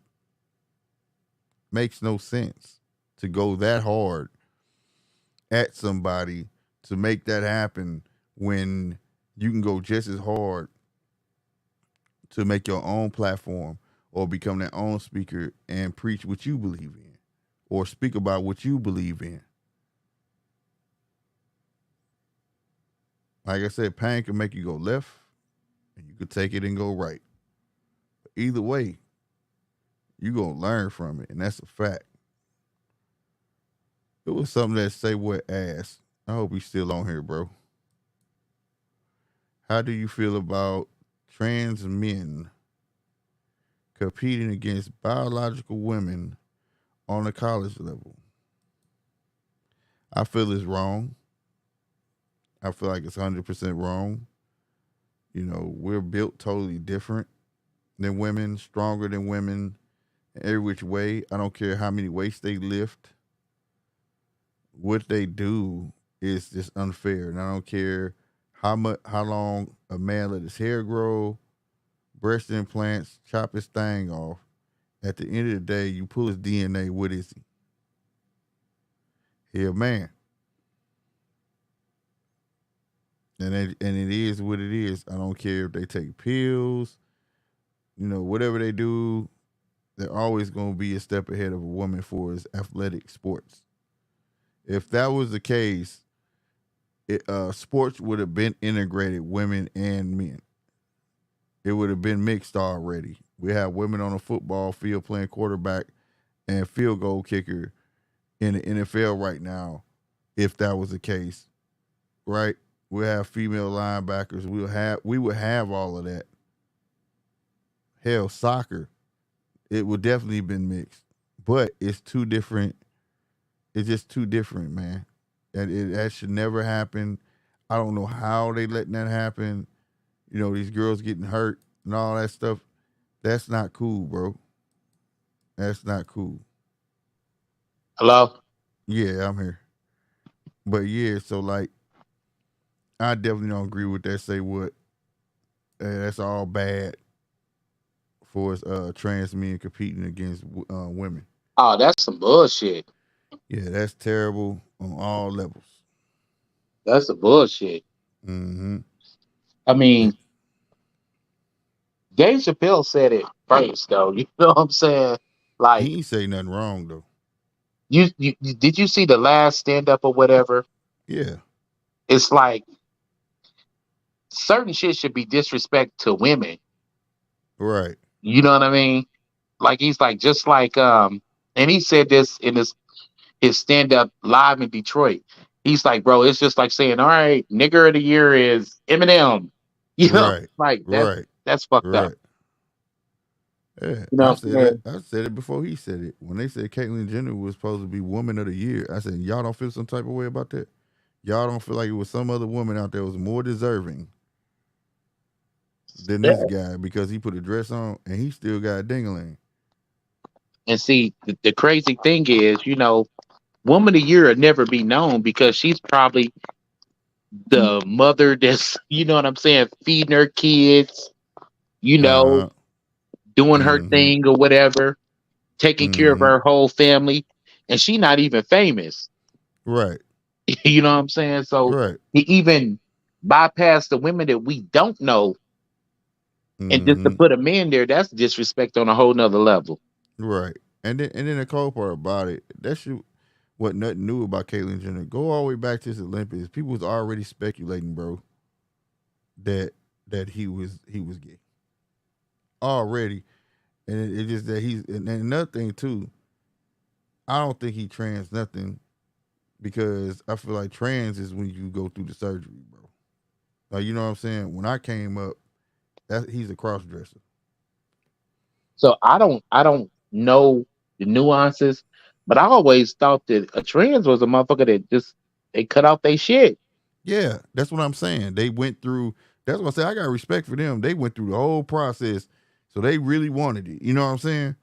makes no sense to go that hard at somebody to make that happen when you can go just as hard to make your own platform or become their own speaker and preach what you believe in or speak about what you believe in. Like I said, pain can make you go left and you could take it and go right. But either way, you're going to learn from it, and that's a fact. It was something that Say What asked. I hope he's still on here, bro. How do you feel about trans men competing against biological women on the college level? I feel it's wrong. I feel like it's 100% wrong. We're built totally different than women, stronger than women, every which way. I don't care how many weights they lift. What they do is just unfair. And I don't care how long a man let his hair grow, breast implants, chop his thing off. At the end of the day, you pull his DNA, what is he? He a man. And it is what it is. I don't care if they take pills, whatever they do, they're always going to be a step ahead of a woman for his athletic sports. If that was the case, sports would have been integrated, women and men. It would have been mixed already. We have women on a football field playing quarterback and field goal kicker in the NFL right now, if that was the case, right? We have female linebackers. We would have all of that. Hell, soccer, it would definitely have been mixed, but it's too different. It's just too different, man. And that should never happen. I don't know how they letting that happen. These girls getting hurt and all that stuff. That's not cool, bro. That's not cool. Hello? Yeah, I'm here. But yeah, so like, I definitely don't agree with that. Say what? That's all bad for us trans men competing against women. Oh, that's some bullshit. Yeah, that's terrible on all levels. That's some bullshit. Mm-hmm. I mean, Dave Chappelle said it first, though. You know what I'm saying? Like, He ain't say nothing wrong though. you did you see the last stand up or whatever? Yeah. It's like certain shit should be disrespect to women. Right. You know what I mean? Like he's like just like and he said this in his stand up live in Detroit. He's like, bro, it's just like saying, all right, nigger of the year is Eminem. You know, Right. like Right. that's fucked up. Right. Yeah. You know I what I'm said saying? that. I said it before he said it. When they said Caitlyn Jenner was supposed to be Woman of the Year, I said, y'all don't feel some type of way about that? Y'all don't feel like it was some other woman out there was more deserving than Yeah. this guy because he put a dress on and he still got a ding-a-ling. And see, the crazy thing is, woman of the year will never be known because she's probably the mother that's, you know what I'm saying, feeding her kids, you know, Uh-huh. doing her Mm-hmm. thing or whatever, taking care of Mm-hmm. her whole family, and she not even famous. Right. You know what I'm saying? So Right. he even bypassed the women that we don't know, and just to Mm-hmm. put a man there, that's disrespect on a whole nother level. Right. And then the cold part about it, that's you what nothing new about Caitlyn Jenner. Go all the way back to his Olympics. People was already speculating, bro, that he was gay. Already. And it just that he's and another thing too, I don't think he trans nothing because I feel like trans is when you go through the surgery, bro. Like you know what I'm saying? When I came up, that he's a cross dresser. So I don't know the nuances, but I always thought that a trans was a motherfucker that just they cut out their shit. Yeah, that's what I'm saying. They went through. That's what I say. I got respect for them. They went through the whole process, so they really wanted it. You know what I'm saying?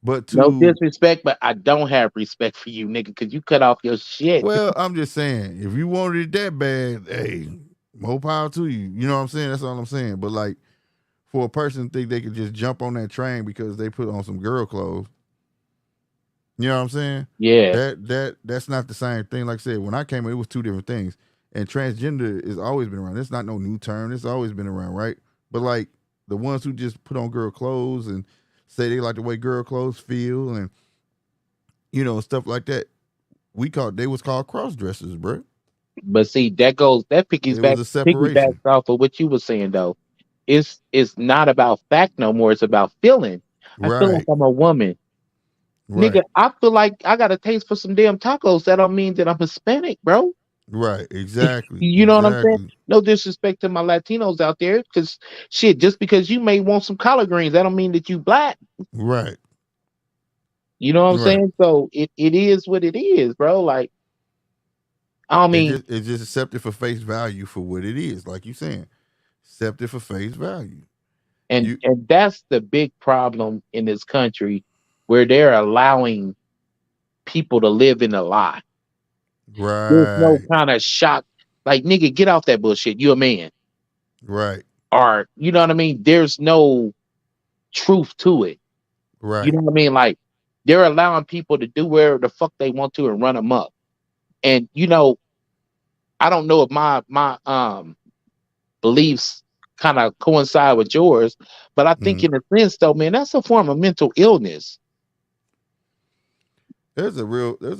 But No to disrespect, but I don't have respect for you, nigga, because you cut off your shit. well, I'm just saying, if you wanted it that bad, hey, more power to you. You know what I'm saying? That's all I'm saying. But like for a person to think they could just jump on that train because they put on some girl clothes, you know what I'm saying? Yeah, That's not the same thing. Like I said, when I came in, it was two different things. And transgender has always been around. It's not no new term. It's always been around, right? But like the ones who just put on girl clothes and say they like the way girl clothes feel and stuff like that, they was called cross dressers, bro. but see, that It was a piggybacks separation. off of what you were saying though. It's not about fact no more. It's about feeling. I feel like Right. I'm a woman, nigga. Right. I feel like I got a taste for some damn tacos. That don't mean that I'm Hispanic, bro. Right. Exactly. You know what I'm saying? Exactly. No disrespect to my Latinos out there, because shit, just because you may want some collard greens, that don't mean that you black. Right. You know what I'm Right. saying? So it is what it is, bro. Like, I mean, It's just accepted for face value for what it is, like you saying. Accepted for face value. and You and that's the big problem in this country, where they're allowing people to live in a lie. There's no right. kind of shock. Like, nigga, get off that bullshit. You a man. Right. Or, you know what I mean? There's no truth to it. You Right. know what I mean? Like, they're allowing people to do wherever the fuck they want to and run them up. And I don't know if my beliefs kind of coincide with yours, but I think Mhm. in a sense though, man, that's a form of mental illness. There's a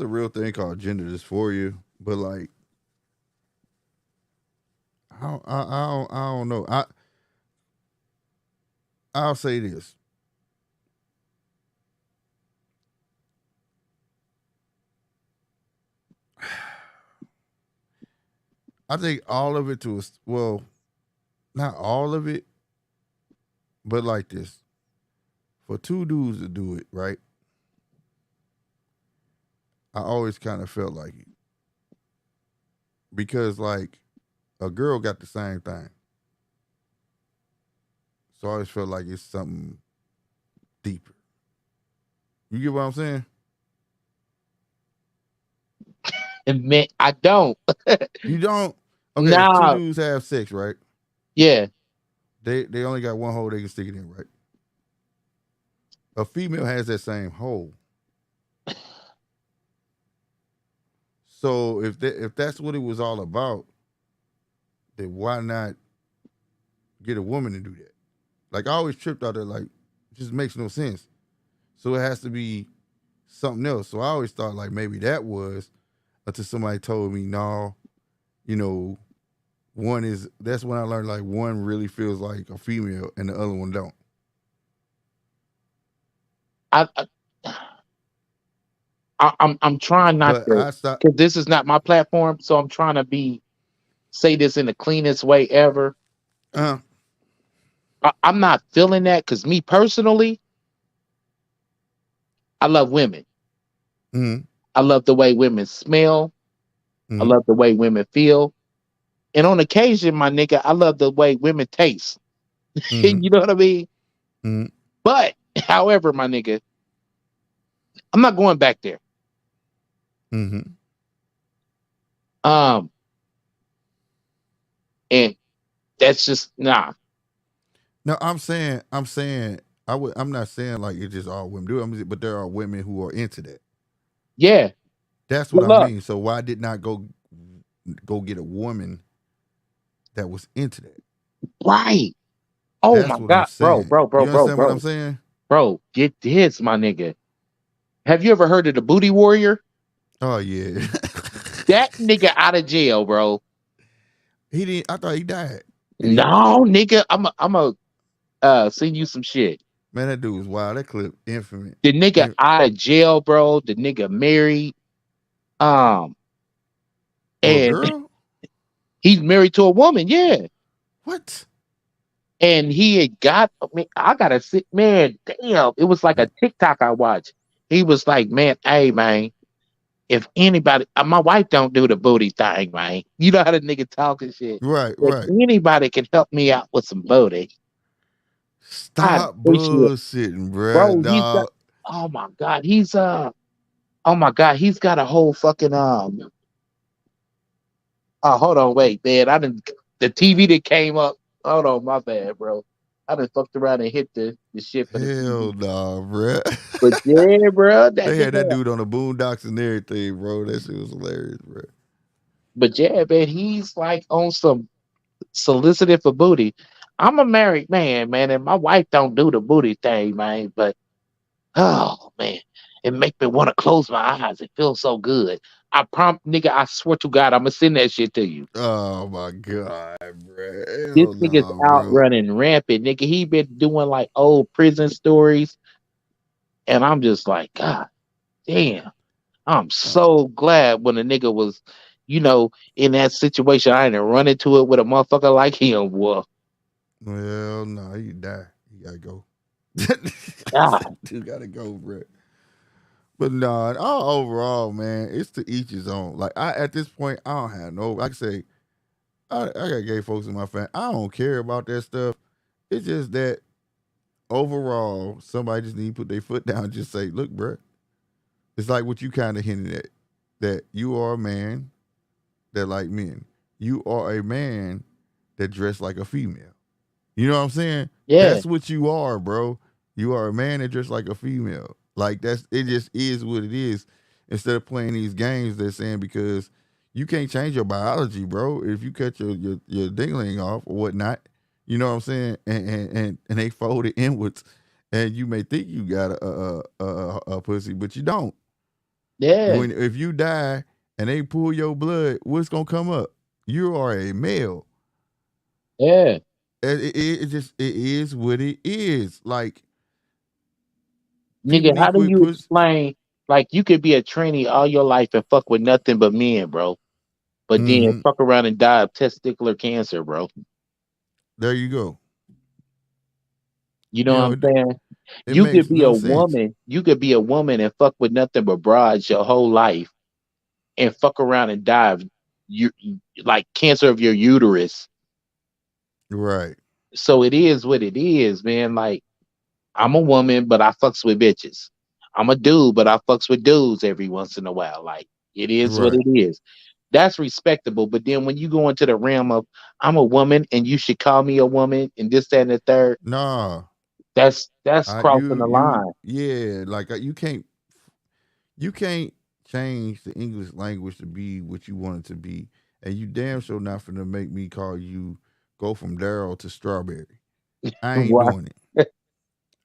real thing called gender dysphoria, but like I don't know. I'll say this. I think all of it well, not all of it, but like this. For two dudes to do it, right? I always kind of felt like it. Because like a girl got the same thing. So I always felt like it's something deeper. You get what I'm saying? And man, I don't. You don't. Okay, if two Nah, dudes have sex, right? yeah. They only got one hole they can stick it in, right? A female has that same hole. So if that's what it was all about, then why not get a woman to do that? Like I always tripped out there, like it just makes no sense. So it has to be something else. So I always thought like maybe that was until somebody told me no, you know, that's when I learned like one really feels like a female and the other one don't. I, I'm trying not But to, I stopped. because this is not my platform, so I'm trying to say this in the cleanest way ever. Uh, I'm not feeling that because me personally, I love women. mm, I love the way women smell. I mm, love the way women feel. And on occasion, my nigga, I love the way women taste. mm, You know what I mean? mm, But, however, my nigga, I'm not going back there. mm, Um, And that's just nah. No, I'm not saying like it's just all women do it, but there are women who are into that. Yeah. That's what Good I luck. mean. So why did not go get a woman that was into that? Right. Oh That's my what I'm God, saying. You understand what I'm bro. saying? Bro, get this, my nigga. Have you ever heard of the Booty Warrior? Oh yeah. That nigga out of jail, bro. He didn't. I thought he died. Did he? No, nigga. I'm a send you some shit. Man, that dude was wild. That clip, infamous. The nigga out of jail, bro. The nigga married. Um, To a and girl? he's married to a woman, yeah. What? And he had got, I mean, I gotta sit, man, damn. It was like a TikTok I watched. He was like, man, hey, man, if anybody, my wife don't do the booty thing, man. You know how the nigga talking shit. Right, If right. anybody can help me out with some booty, I'd Stop appreciate it. bullshitting, bruh. Bro, he's got, Dog. oh my God, oh my God, he's got a whole fucking, oh, hold on, wait, man. The TV that came up. Hold on, my bad, bro. I done fucked around and hit the shit for the Hell TV. nah, bruh. But yeah, bro, that They had that nigga. dude on the Boondocks and everything, bro. That shit was hilarious, bro. But yeah, man, he's like on some solicited for booty. I'm a married man, and my wife don't do the booty thing, man. But oh man, it make me want to close my eyes. It feels so good. Nigga, I swear to God, I'm gonna send that shit to you. Oh my god, bruh. This Hell nigga's nah, out bro. running rampant, nigga. He been doing like old prison stories, and I'm just like, God damn. I'm Uh, so glad when a nigga was, in that situation. I didn't run into it with a motherfucker like him. Well, well, nah, you die. You gotta go. God, You gotta go, bruh. But nah, all overall, man, it's to each his own. Like I at this point, I don't have no like I say, I got gay folks in my family. I don't care about that stuff. It's just that overall, somebody just need to put their foot down and just say, look, bruh, it's like what you kind of hinted at. That you are a man that like men. You are a man that dress like a female. You know what I'm saying? yeah, That's what you are, bro. You are a man that dress like a female. Like that's it just is what it is. Instead of playing these games they're saying because you can't change your biology, bro. If you cut your dingling off or whatnot, you know what I'm saying? And they fold it inwards and you may think you got a pussy, but you don't. yeah, If you die and they pull your blood, what's gonna come up? You are a male. yeah. It just it is what it is. Like people Nigga, need how to do quit you push. explain? Like, you could be a trainee all your life and fuck with nothing but men, bro. But then Hmm. fuck around and die of testicular cancer, bro. There you go. You know You what know I'm saying? it makes no sense. You could be a woman and fuck with nothing but broads your whole life and fuck around and die of you like cancer of your uterus. Right. So it is what it is, man. Like, I'm a woman, but I fucks with bitches. I'm a dude, but I fucks with dudes every once in a while. Like, it is what Right. it is. That's respectable. But then when you go into the realm of I'm a woman and you should call me a woman and this, that, and the third, Nah. that's crossing the You line. yeah. Like you can't change the English language to be what you want it to be, and you damn sure not finna make me call you go from Daryl to Strawberry. I ain't Right. doing it.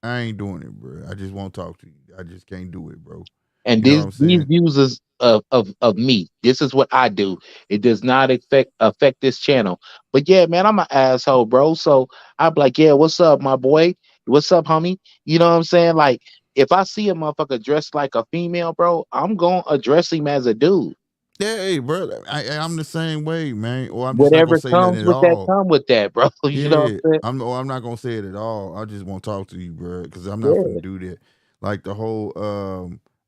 I ain't doing it, bro. I just won't talk to you. I just can't do it, bro. And You know what I'm these saying? views of me. This is what I do. It does not affect this channel. But yeah, man, I'm an asshole, bro. So I'm like, yeah, what's up, my boy? What's up, homie? You know what I'm saying? Like, if I see a motherfucker dressed like a female, bro, I'm gonna address him as a dude. Yeah, hey, bro. I'm the same way, man. Or I'm just not gonna Whatever say nothing comes at with that, all. come with that, bro. You know what Yeah, I'm saying? I'm not gonna say it at all. I just won't talk to you, bro, because I'm not Yeah, finna do that. Like the whole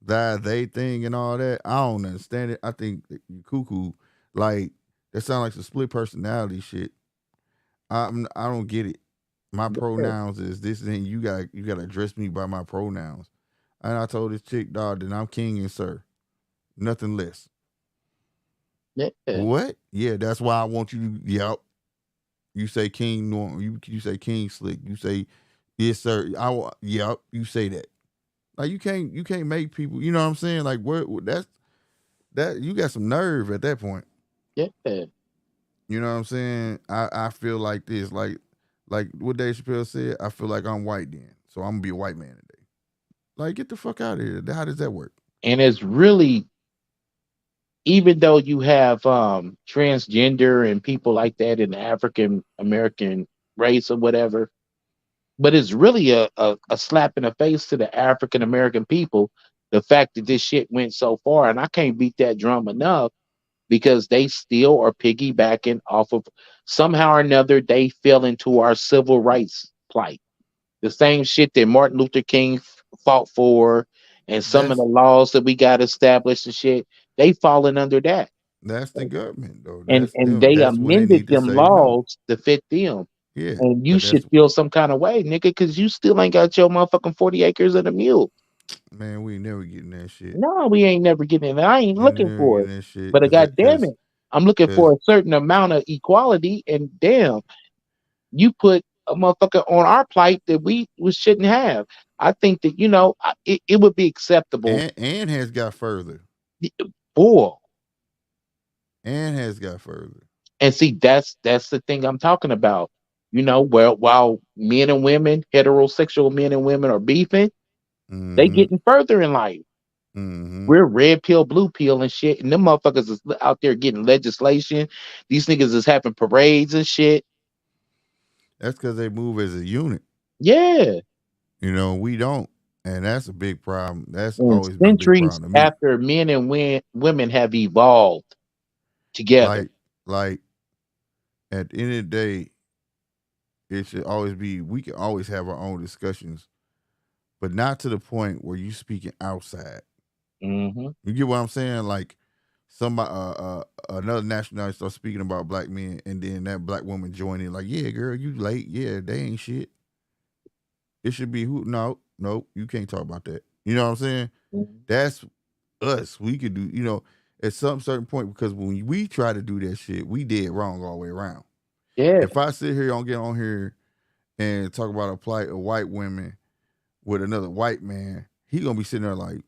that they thing and all that. I don't understand it. I think that you cuckoo. Like that sounds like some split personality shit. I don't get it. My yeah, pronouns is this, and you gotta address me by my pronouns. And I told this chick, dog, that I'm king and sir, nothing less. yeah. What? Yeah, that's why I want you. Yep. You say King Norm. You say King Slick. You say yes, sir. Yep. You say that. Like you can't make people. You know what I'm saying? Like that. You got some nerve at that point. Yeah. You know what I'm saying? I feel like this. Like what Dave Chappelle said. I feel like I'm white then, so I'm gonna be a white man today. Like get the fuck out of here. How does that work? And it's really, even though you have transgender and people like that in the African American race or whatever, but it's really a slap in the face to the African American people, the fact that this shit went so far. And I can't beat that drum enough, because they still are piggybacking off of, somehow or another they fell into our civil rights plight. The same shit that Martin Luther King fought for, and some of That's the laws that we got established and shit, they falling under that. that's the government though. And That's and them. they That's when they amended need to them say no. laws to fit them. Yeah, And you but should that's feel some kind of way, nigga, because you still ain't got your motherfucking 40 acres of the mule. man. We ain't never getting that shit. No, we ain't never getting it. I ain't We ain't looking never for getting it. that shit But because god damn it, I'm looking for because a certain amount of equality. And damn, you put a motherfucker on our plight that we shouldn't have. I think that, it would be acceptable. and has got further. Boy. And has got further. And see, that's the thing I'm talking about. Well, while men and women, heterosexual men and women, are beefing, they Mm-hmm. getting further in life. Mm-hmm. We're red pill, blue pill, and shit, and them motherfuckers is out there getting legislation. These niggas is having parades and shit. That's because they move as a unit. Yeah. We don't, and that's a big problem. That's And always been a big centuries problem to me. after men and women have evolved together. Like at the end of the day, it should always be. We can always have our own discussions, but not to the point where you speaking outside. Hmm. You get what I'm saying? Like somebody, another nationality starts speaking about black men, and then that black woman join in, like, yeah, girl, you late. Yeah, they ain't shit. It should be who? No, you can't talk about that. You know what I'm saying? That's us. We could do, at some certain point, because when we try to do that shit, we did wrong all the way around. Yeah. If I sit here, get on here and talk about a plight of white women with another white man, he gonna be sitting there like,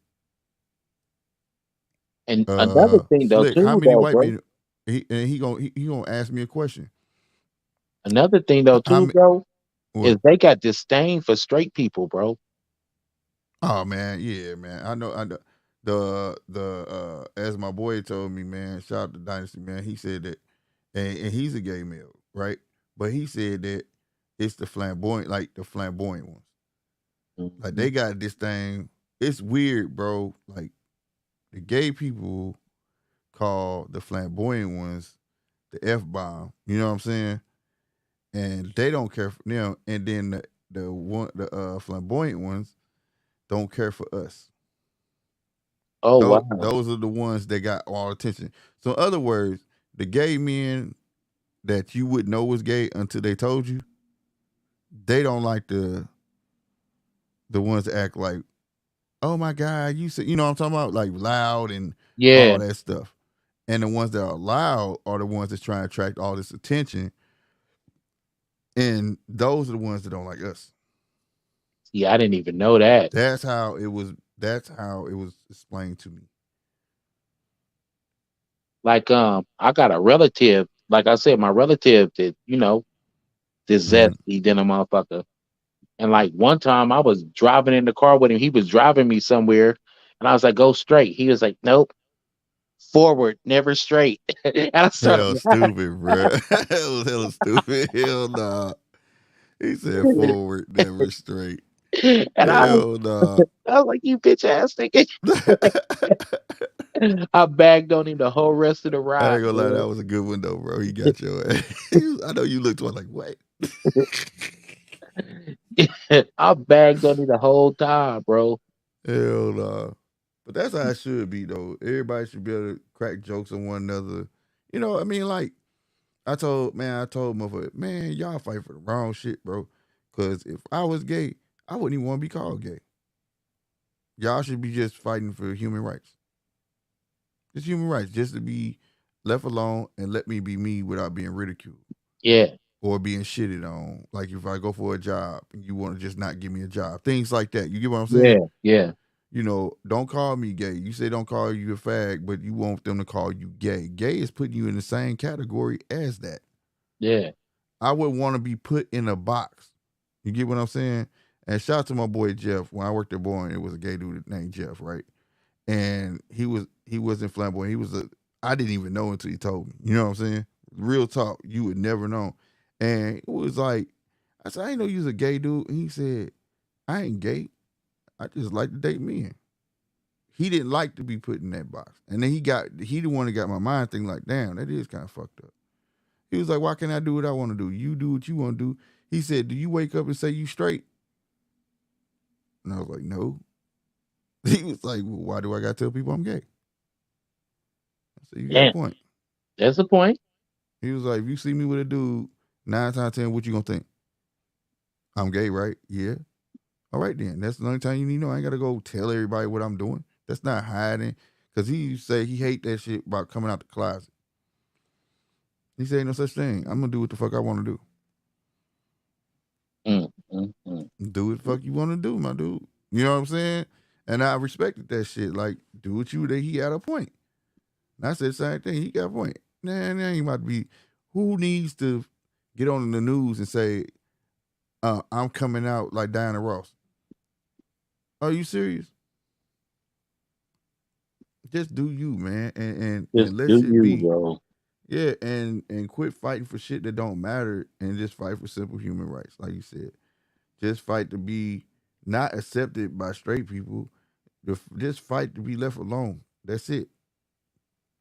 And another thing though, Slick, how too, many though, white bro. men? He gonna ask me a question. Another thing though, How too, many? bro, is What? they got disdain for straight people, bro. Oh man, yeah, man. I know. The as my boy told me, man. Shout out to Dynasty, man. He said that, and he's a gay male, right? But he said that it's the flamboyant ones. Like Mhm. they got this thing. It's weird, bro. Like the gay people call the flamboyant ones the F bomb. You know what I'm saying? And they don't care for them. And then the flamboyant ones don't care for us. Oh wow. Those are the ones that got all attention. So in other words, the gay men that you wouldn't know was gay until they told you, they don't like the ones that act like, oh my God, you said, you know what I'm talking about? Like loud and Yeah. all that stuff. And the ones that are loud are the ones that's trying to attract all this attention. And those are the ones that don't like us. Yeah, I didn't even know that. That's how it was explained to me. Like, I got a relative, like I said, my relative that, this Mhm. zesty than a motherfucker. And like one time I was driving in the car with him, he was driving me somewhere, and I was like, go straight. He was like, nope, forward, never straight. And I started Hell stupid, bro. That was hella stupid. Hell nah. He said forward, never straight. and Hell nah. I was like, you bitch ass nigga. I bagged on him the whole rest of the I ride, ain't gonna lie, man. that was a good one though, bro. He got your ass. I know you looked to him like, what? I bagged on him the whole time, bro. Hell nah. But that's how it should be though. Everybody should be able to crack jokes on one another. I mean, like, I told motherfucker, man, y'all fight for the wrong shit, bro. Cause if I was gay, I wouldn't even want to be called gay. Y'all should be just fighting for human rights. Just human rights, just to be left alone and let me be me without being ridiculed. Yeah. or being shitted on. Like if I go for a job and you want to just not give me a job, things like that. You get what I'm saying? Yeah, yeah, You know, don't call me gay. You say don't call you a fag, but you want them to call you gay. Gay is putting you in the same category as that. yeah. I would want to be put in a box. You get what I'm saying? And shout out to my boy Jeff. When I worked at Boeing, it was a gay dude named Jeff, right? And he wasn't flamboyant. He was a I didn't even know until he told me. You know what I'm saying? Real talk, you would never know. And it was like, I said, I didn't know you was a gay dude. And he said, I ain't gay. I just like to date men. He didn't like to be put in that box. And then he the one that got my mind thinking like, damn, that is kind of fucked up. He was like, why can't I do what I want to do? You do what you want to do. He said, do you wake up and say you straight? And I was like, no. He was like, well, why do I got to tell people I'm gay? I said, you got a Damn, point. that's the point. He was like, if you see me with a dude, 9 times out of 10, what you gonna think? I'm gay, right? Yeah. All right then. That's the only time you need to know. I ain't gotta go tell everybody what I'm doing. That's not hiding. Cause he say he hate that shit about coming out the closet. He said ain't no such thing. I'm gonna do what the fuck I wanna do. Mm, mm, mm. Do what the fuck you wanna do, my dude. You know what I'm saying? And I respected that shit. Like, do what you that he had a point. And I said the same thing. He got a point. Nah, ain't about to be who needs to get on the news and say, I'm coming out like Diana Ross. Are you serious? Just do you, man, Just and let do shit you, be. bro. Yeah, and quit fighting for shit that don't matter and just fight for simple human rights, like you said. Just fight to be not accepted by straight people. Just fight to be left alone. That's it.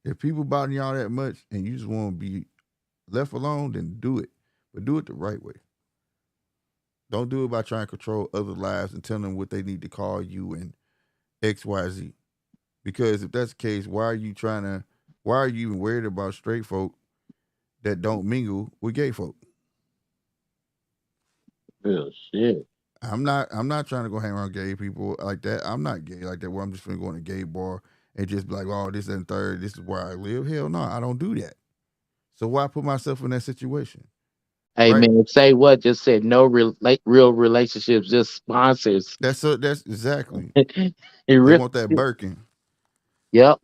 If people bother y'all that much and you just want to be left alone, then do it. But do it the right way. Don't do it by trying to control other lives and tell them what they need to call you and XYZ. Because if that's the case, why are you even worried about straight folk that don't mingle with gay folk? Real shit. I'm not trying to go hang around gay people like that. I'm not gay like that where I'm just gonna go in a gay bar and just be like, oh, this and third, this is where I live. Hell no, I don't do that. So why put myself in that situation? Hey Right? man, say what? Just said no real relationships, just sponsors. That's exactly. it They really, want that Birkin. yep.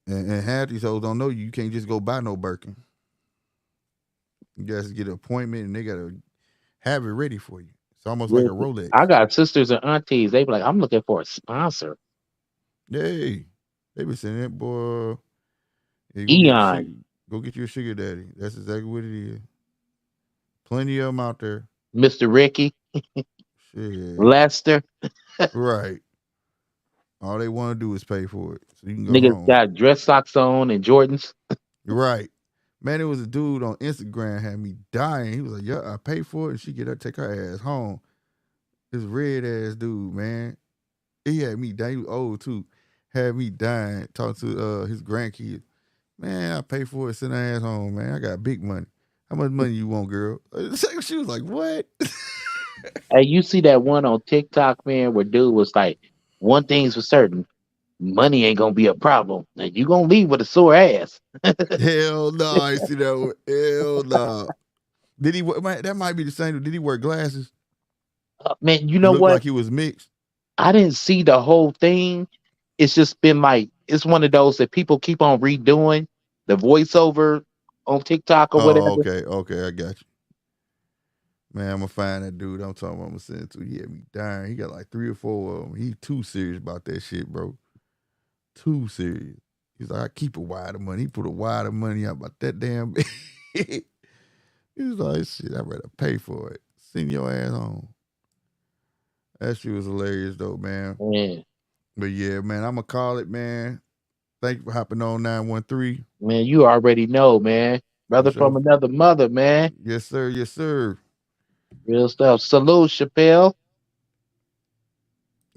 And half these hoes don't know you. You can't just go buy no Birkin. You guys get an appointment and they gotta have it ready for you. It's almost like a Listen, Rolex. I got sisters and aunties. They be like, I'm looking for a sponsor. Hey, they be saying that boy. Hey, Eon, go get you a sugar daddy. That's exactly what it is. Plenty of them out there. Mr. Ricky, Shit. Lester. Right. All they want to do is pay for it. So you can go Niggas home. got dress socks on and Jordans. Right. Man, it was a dude on Instagram had me dying. He was like, yeah, I pay for it and she get her take her ass home. This red ass dude, man. He had me dying. He was old too. Had me dying. Talking to his grandkids. Man, I pay for it, send her ass home, man. I got big money. How much money you want, girl? She was like, what? Hey, you see that one on TikTok, man, where dude was like, one thing's for certain, money ain't gonna be a problem. And you gonna leave with a sore ass. Hell no, I see that one. Hell no. Did he? That might be the same. Did he wear glasses? Man, you It know looked what? like he was mixed. I didn't see the whole thing. It's just been like it's one of those that people keep on redoing the voiceover on TikTok or Oh, whatever. okay, I got you. Man, I'm gonna find that dude. I'm talking about. I'm gonna send it to. He had me dying. He got like 3 or 4 of them. He too serious about that shit, bro. Too serious. He's like, I keep a wad of money. He put a wad of money out about that damn. He was like, shit, I better pay for it. Send your ass home. That shit was hilarious though, man. Man, But yeah, man, I'm gonna call it, man. Thank you for hopping on 913. man, you already know, man. For Brother from sure. another mother, man. Yes, sir. Yes, sir. Real stuff. Salute, Chappelle.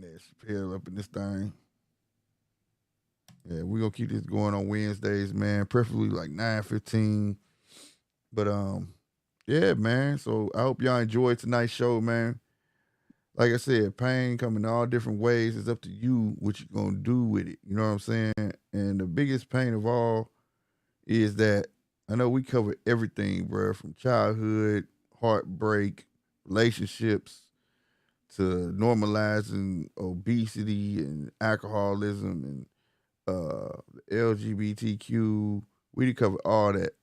Yeah, Chappelle up in this thing. Yeah, we're gonna keep this going on Wednesdays, man. Preferably like 9:15. But yeah, man. So I hope y'all enjoyed tonight's show, man. Like I said, pain coming in all different ways. It's up to you what you're gonna do with it. You know what I'm saying? And the biggest pain of all is that I know we covered everything, bro, from childhood, heartbreak, relationships, to normalizing obesity and alcoholism and LGBTQ. We did cover all that,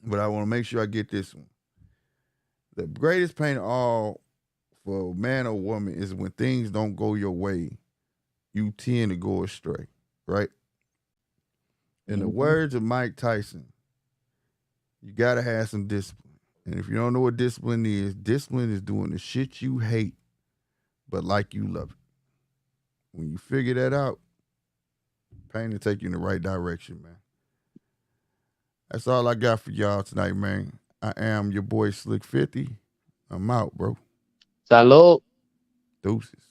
but I want to make sure I get this one. The greatest pain of all for a man or woman is when things don't go your way, you tend to go astray, right? In the words of Mike Tyson, you gotta have some discipline. And if you don't know what discipline is doing the shit you hate, but like you love it. When you figure that out, pain will take you in the right direction, man. That's all I got for y'all tonight, man. I am your boy Slick 50. I'm out, bro. Salud. Deuces.